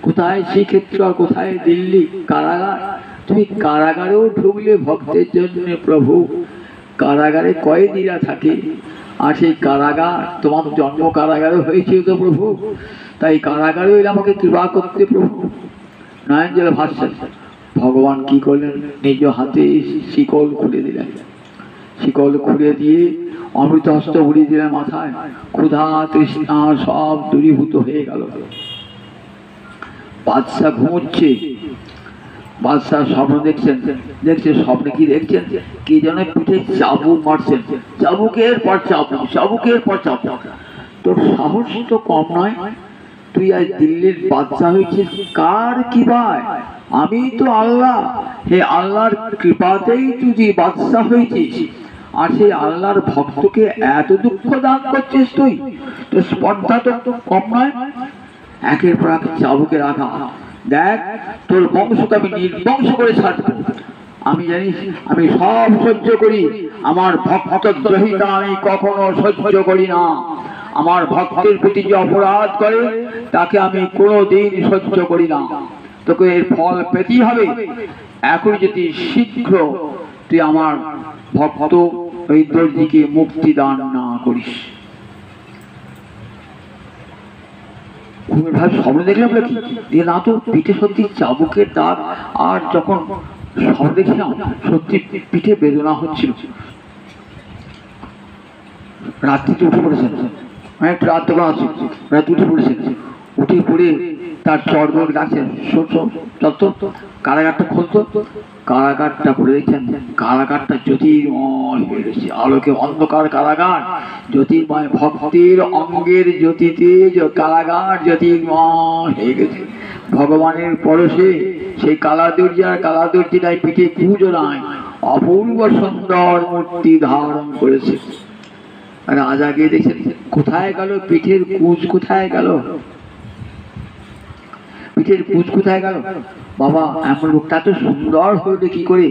কোথায় শ্রীক্ষেত্র আর কোথায় দিল্লি কারাগার, তুমি কারাগারেও ঢুকলে ভক্তের জন্য প্রভু। কারাগারে কয়েদিরা থাকে, আর সেই কারাগার তোমার জন্ম কারাগারে হয়েছিল তো প্রভু, তাই কারাগারে আমাকে কৃপা করতে প্রভু। নয়ন জলে ভাসছেন। ভগবান কি করলেন, নিজ হাতে শিকল খুলে দিলেন, শিকল খুলে দিয়ে অমৃত হস্ত উড়িয়ে দিলেন মাথায়। ক্ষুধা তৃষ্ণা সব দূরীভূত হয়ে গেল। বাদশা ঘুমোচ্ছে, বাদশা স্বপ্ন দেখছেন, দেখছেন স্বপ্নে কি দেখছেন, কি যেন পিঠে চাবুক মারছেন, চাবুকের পর চাবুক, চাবুকের পর চাবুক। তোর সাহস তো কম নয়, তুই আজ দিল্লির বাদশা হয়েছিস কার কৃপায়? আমি তো আল্লাহ, হে আল্লাহর কৃপাতেই তুই বাদশা হয়েছিস, আর সেই আল্লাহর ভক্তকে এত দুঃখ দান করছিস তুই, তোর স্পর্ধা তো কম নয়। একের পর এক চাবুকে রাখা, দেখ তোর বংশকে আমি নির্বংশ করে ছাড়ব। আমি জানিস আমি সব সহ্য করি, আমার ভক্ত দ্রোহিতা আমি কখনো সহ্য করি না। আমার ভক্তের প্রতি যে অপরাধ করে তাকে আমি কোনোদিন সহ্য করি না। তোকে এর ফল পেতেই হবে। এখন যদি শীঘ্র তুই আমার ভক্ত ওই দর্জিকে মুক্তি দান না করিস। স্বপ্ন দেখলাম নাকি, না তো পিঠে সত্যি চাবুকের দাগ, আর যখন স্বপ্ন দেখলাম সত্যি পিঠে বেদনা হচ্ছিল। রাত্রিতে উঠে পড়েছেন, একটু রাত তখন আছে, রাত উঠে পড়েছেন, উঠে পড়ে তার চর্বক ডাকছেন, কারাগারটা খুলতো। কারাগারটা করে দেখছেন, কারাগারটা জ্যোতির্ময় হয়ে গেছে, আলোকে অন্ধকার কারাগার, জ্যোতির্ময় ভক্তের অঙ্গের জ্যোতিতে কারাগার জ্যোতির্ময় হয়ে গেছে। ভগবানের পরশে সেই কালাদুর্জি আর কালাদুর্জিটাই পিঠে পুজো নাই, অপূর্ব সুন্দর মূর্তি ধারণ করেছে। রাজা গিয়ে দেখছেন কোথায় গেল পিঠের কুচ, কোথায় গেল পিঠের কুচ, কোথায় গেল বাবা, এমন লোকটা তো সুন্দর হইলে কি করে?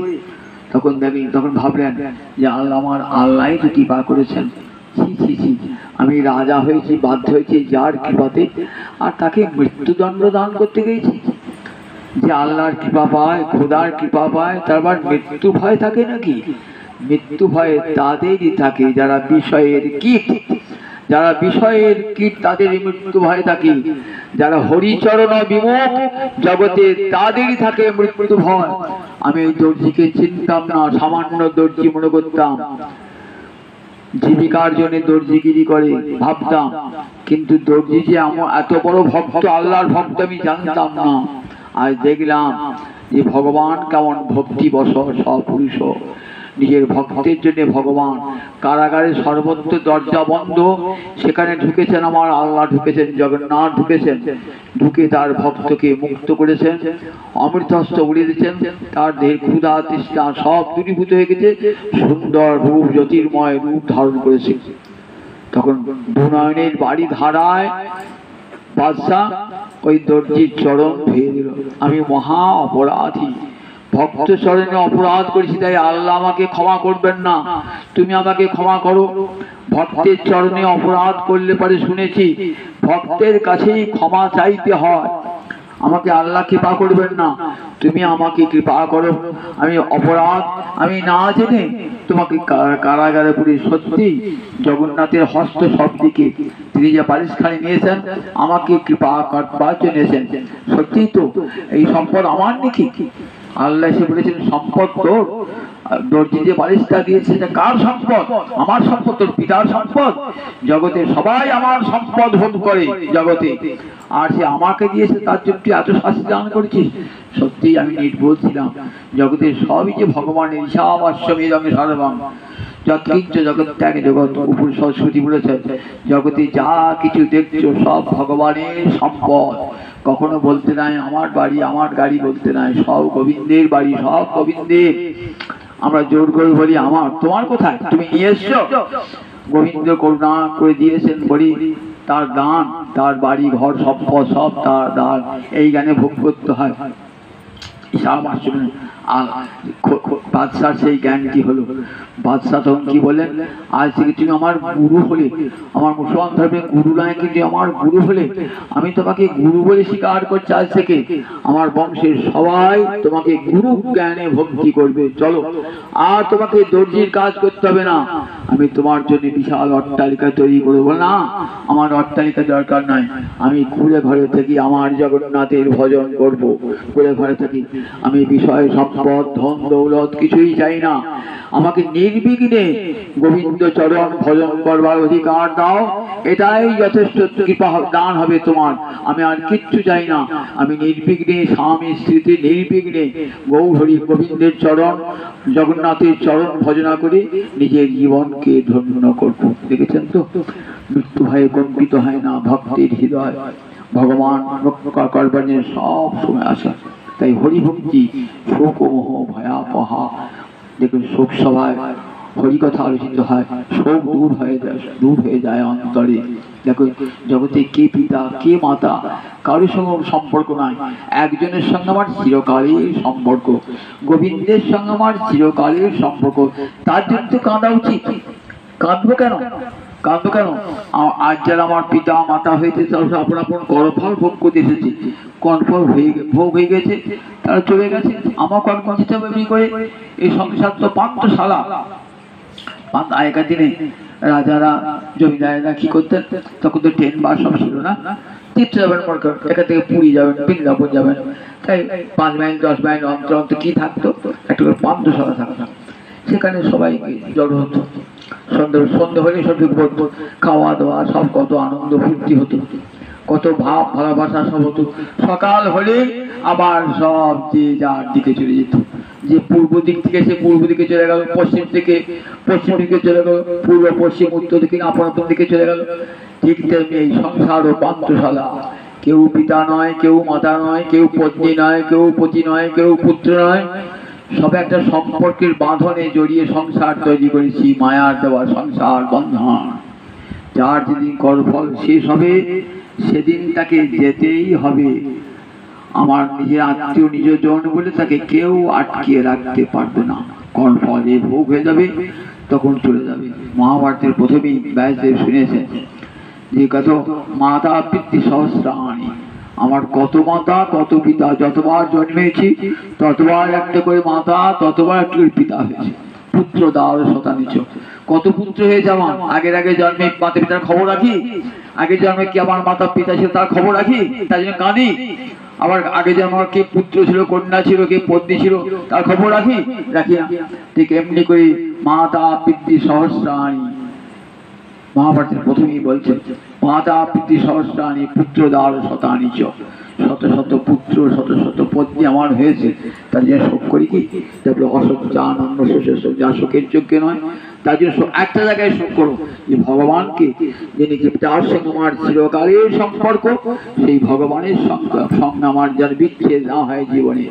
তখন দেখলেন, তখন ভাবলেন যে আল্লাহ আমার আল্লাহ তো কৃপা করেছেন, আমি রাজা হয়েছি, বাধ্য হয়েছি যার কৃপাতে, আর তাকে মৃত্যুদণ্ড দান করতে গেছি। যে আল্লাহর কৃপা পায়, খোদার কৃপা পায়, তারপর মৃত্যু ভয় থাকে নাকি? মৃত্যু ভয় তাদেরই থাকে যারা বিষয়ের কীট, যারা বিষয়ের কীট তাদের মৃত্যু ভয় থাকে। যারা হরিচরণ বিমুখ জগতে তাদেরই থাকে মৃত্যু ভয়। আমি এই দর্জিকে চিনতাম না, সামান্য দর্জি মনে করতাম, জীবিকার জন্য দর্জিগিরি করে ভাবতাম, কিন্তু দর্জি যে আমার এত বড় ভক্ত, আল্লাহর ভক্ত আমি জানতাম না। আজ দেখলাম যে ভগবান কেমন ভক্তি বশ সপুরুষ, নিজের ভক্তের জন্য ভগবান কারাগারে সর্বত্র দরজা বন্ধ, সেখানে ঢুকেছেন আমার আল্লাহ, ঢুকেছেন জগন্নাথ, ঢুকেছেন, ঢুকে তার ভক্তকে মুক্ত করেছেন, অমৃতহস্ত উড়িয়ে দিয়েছেন, তার দেহের ক্ষুধা তৃষ্ণা সব দূরীভূত হয়ে গেছে, সুন্দর রূপ জ্যোতির্ময় রূপ ধারণ করেছে। তখন দুনয়নের বাড়ি ধারায় বাদশা ওই দর্জির চরণ ধুয়ে দিল, আমি মহা অপরাধী, ভক্ত চরণে অপরাধ করেছি, তাই আল্লাহ আমাকে ক্ষমা করবেন না, তুমি আমাকে ক্ষমা করো। ভক্তের চরণে অপরাধ করলে পরে শুনেছি ভক্তের কাছেই ক্ষমা চাইতে হয়, আমাকে আল্লাহ কৃপা করবেন না, তুমি আমাকে কৃপা করো। আমি অপরাধ, আমি না জেনে তোমাকে কারাগারে পুরে, সত্যি জগন্নাথের হস্ত সব দিকে, তিনি যে পারিশখানি নিয়েছেন আমাকে কৃপা করবার জন্য নিয়েছেন, সত্যি তো এই সম্পদ আমার নাকি? আল্লাহ এসে বলেছেন সম্পদ তোর, দর্জি যে বালিশটা দিয়েছে এটা কার সম্পদ? আমার সম্পদ, তোর পিতার সম্পদ। জগতে সবাই আমার সম্পদ ভোগ করে জগতে, আর সে আমাকে দিয়েছে, তার জন্য তুই এত শাস্তি দান করেছিস। সত্যিই আমি নির্বোধ ছিলাম। জগতে সবই যে ভগবানের, ঈশাবাস্যমেদং সর্বং যৎকিঞ্চ জগত্যাগ জগৎ। উপর সরস্বতী বলেছে জগতে যা কিছু দেখছো সব ভগবানের সম্পদ। কখনো বলতে নাই আমার বাড়ি আমার গাড়ি, বলতে নাই, সব গোবিন্দের বাড়ি, সব গোবিন্দের। আমরা জোর করে বলি আমার, তোমার কোথায়? তুমি নিয়ে এসছো। গোবিন্দ করুণা করে দিয়েছেন বলি তার দান, তার বাড়ি ঘর সম্পদ সব তার দান, এই জ্ঞানে ভোগ করতে হয়। বাদশার সেই জ্ঞানটি হলো। বাদশাহ তখন কি বলেন, আজ থেকে তুমি আমার গুরু হলে, আমার মুসলমান ধর্মের গুরু নয় কিন্তু আমার গুরু হলে, আমি তোমাকে গুরু বলে স্বীকার করছি। আজ থেকে আমার বংশের সবাই তোমাকে গুরু জ্ঞানে ভক্তি করবে। চলো, আর তোমাকে দর্জির কাজ করতে হবে না, আমি তোমার জন্য বিশাল অট্টালিকা তৈরি করবো। না, আমার অট্টালিকা দরকার নাই, আমি ঘুরে ঘরে থেকে আমার জগন্নাথের ভজন করব। ঘুরে ঘরে থেকে আমি বিষয় সম্পদ ধন দৌলত কিছুই চাই না, আমাকে নির্বিঘ্নে গোবিন্দ চরণ ভজন করবার অধিকার দাও, এটাই যথেষ্ট কৃপা দান হবে তোমার। আমি আর কিচ্ছু চাই না, আমি নির্বিঘ্নে স্বামী স্ত্রীতে নির্বিঘ্নে গৌহরি গোবিন্দের চরণ জগন্নাথের চরণ ভজনা করে নিজের জীবনকে ধন্য করব। দেখেছেন তো, মৃত্যু ভয়ে কম্পিত হয় না ভক্তের হৃদয়, ভগবান রক্ষা করবার জন্য সব সময় আসে। তাই হরিভক্তি শোক মোহ ভয়াপহা। দেখুন, শোক সভায় হরিকথা আলোচিত হয়, শোক দূর হয়ে যায় অন্তরে। দেখো, জগতে কে পিতা কে মাতা কারোর সঙ্গে সম্পর্ক নাই, একজনের সঙ্গে আমার চিরকালের সম্পর্ক, গোবিন্দের সঙ্গে আমার চিরকালের সম্পর্ক। তার জন্য তো কাঁদা উচিত। কাঁদবো কেন? কাঁদবো কেন? আজ যারা আমার পিতা মাতা হয়েছে তারা আপন আপন কর্মফল ভোগ করতে এসেছে, কর্মফল ভোগ হয়ে গেছে, তারা চলে গেছে। আমার কর্ম দিতে হবে করে। এই সংসার তো পান্থশালা। আগেকার দিনে রাজারা জমিদারেরা কি করতেন, তখন তো ট্রেন বাস সব ছিল না, তীর্থ যাবেন, এখান থেকে পুরী যাবেন, বৃন্দাবন যাবেন, তাই 5 মাইল 10 মাইল অন্তর অন্তর কি থাকতো, একটা করে পান্থশালা থাকতো, সেখানে সবাই জড়ো হতো। সন্ধ্যে হলে সব খাওয়া দাওয়া সব কত আনন্দ ফুর্তি হতো, কত ভাব ভালোবাসা সব হতো। সকাল হলে আবার সব যে যার দিকে চলে যেত। যে পূর্ব দিক থেকে সে পূর্ব দিকে চলে গেল, পশ্চিম থেকে পশ্চিম দিকে চলে গেল, পূর্ব পশ্চিম উত্তর দিকে আপন আপন দিকে চলে গেল। ঠিক তেমনি এই সংসার ও পান্থশালা। কেউ পিতা নয়, কেউ মাতা নয়, কেউ পত্নী নয়, কেউ পতি নয়, কেউ পুত্র নয়, সব একটা সম্পর্কের বাঁধনে জড়িয়ে সংসার তৈরি করেছি, মায়ার দেওয়া সংসার বন্ধন। যার যেদিন কর্মফল শেষ হবে সেদিন তাকে যেতেই হবে। আমার নিজের আত্মীয় নিজজন বলে তাকে কেউ আটকে রাখতে পারবে না। কর্মফল যে ভোগ হয়ে যাবে তখন চলে যাবে। মহাভারতের প্রথমেই ব্যাসদেব শুনেছেন যে কত মাতা পিতৃ সহস্রাণি, আমার কত মাতা কত পিতা, যতবার জন্মেছি ততবার একটা করে মাতা ততবার একটা করে পিতা হয়েছে। পুত্র দাও শতানিচ, কত পুত্র হয়ে যাওয়া। আগের আগে জন্মে মাতা পিতার খবর রাখি, আগের জন্মে কি আমার মাতা পিতা ছিল তার খবর রাখি, তার জন্য কাঁদি। আবার আগে যেমন কে পুত্র ছিল কন্যা ছিল কে পত্নী ছিল তার খবর রাখি না। ঠিক এমনি করে মাতা পিতৃ সহস্রাণি, মহাভারতের প্রথমেই বলছেন মাতা পিতৃ সহস্রাণি পুত্র দ্বার শতানিচ, শত শত পুত্র শত শত পত্নী আমার হয়েছে, তার জন্য শোক করি কি? তারপরে অশোক চান অন্য শোক যা শোকের যোগ্য নয়, তার জন্য একটা জায়গায় শোক করো যে ভগবানকে, যিনি যার সঙ্গে আমার চিরকালের সম্পর্ক, সেই ভগবানের সঙ্গে আমার যেন বিচ্ছেদ না হয় জীবনে,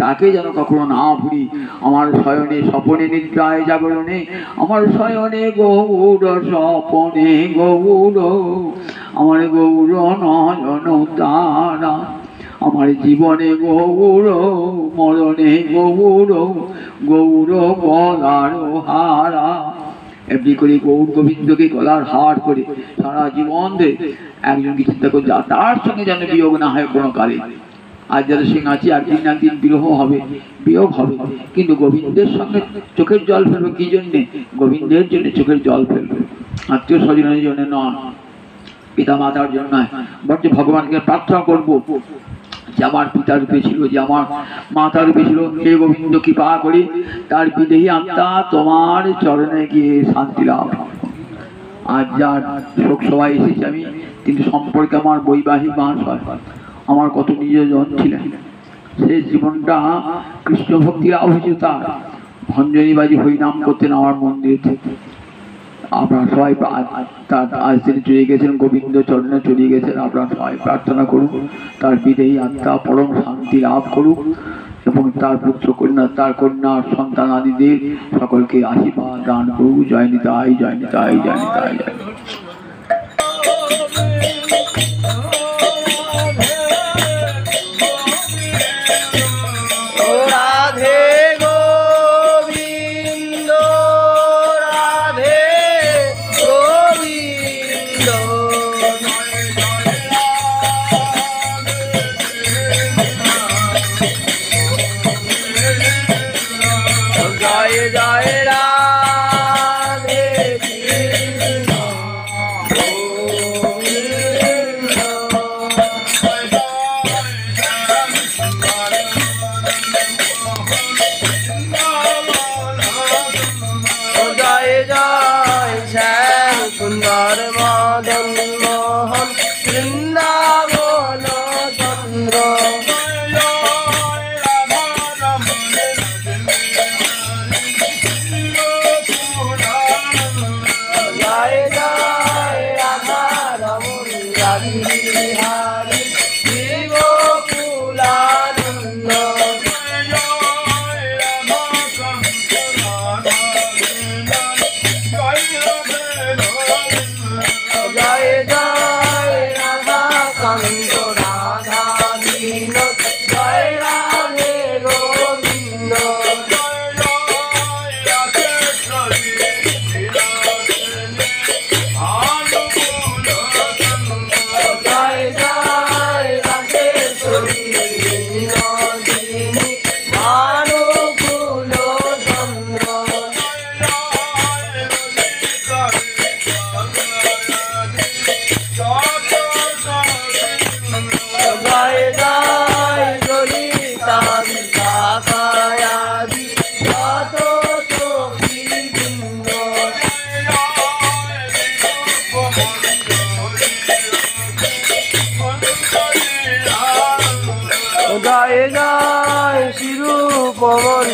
তাকে যেন কখনো না ভুলি। আমার শয়নে স্বপনে নিদ্রায় জাগরণে, আমার শয়নে গৌর স্বপনে গৌর, আমার গৌর নয়ন তারা, আমার জীবনে গৌর মরণে গৌর, গৌর গলার হারা। এমনি করে গৌর গোবিন্দকে গলার হার করে সারা জীবন একজনকে চিন্তা করে যা তার সঙ্গে যেন বিয়োগ না হয় কোনো কালে। আজ যাদের সঙ্গে আছি একদিন না একদিন বিরহ হবে, বিয়োগ হবে, কিন্তু গোবিন্দের সঙ্গে চোখের জল ফেলবে কি জন্যে? গোবিন্দের জন্য চোখের জল ফেলবে, আত্মীয় স্বজনের জন্য নয়, পিতা মাতার জন্য নয়, বরঞ্চ ভগবানকে প্রার্থনা করবো যে আমার পিতার রূপে ছিল, যে আমার মাতার রূপে ছিল, হে গোবিন্দ কৃপা করি তার বিদেহী আত্মা তোমার চরণে গিয়ে শান্তি লাভ। আজ যার শোক সভায় এসেছি আমি, কিন্তু সম্পর্কে আমার বৈবাহিক মাস হয়, আমার কত নিজজন ছিলেন, সেই জীবনটা কৃষ্ণ ভক্তি লাভ হয়েছে তার। ভঞ্জনীবাজি হরিনাম করতেন আমার মন্দিরে থেকে। আপনারা সবাই আজ তিনি চলে গেছেন, গোবিন্দ চরণে চলে গেছেন। আপনারা সবাই প্রার্থনা করুন তার বিদেহী আত্মা পরম শান্তি লাভ করুক এবং তার পুত্র কন্যা, তার কন্যা সন্তান আদিদের সকলকে আশীর্বাদ দান করুক। জয় নিতাই, জয় নিতাই, জয় নিতাই, জয়। सुंदर मदन मोहन वृंदावन चंद्र जय जय राधा रमन बिहारी शिव कुलानंद जय जय शिरूपम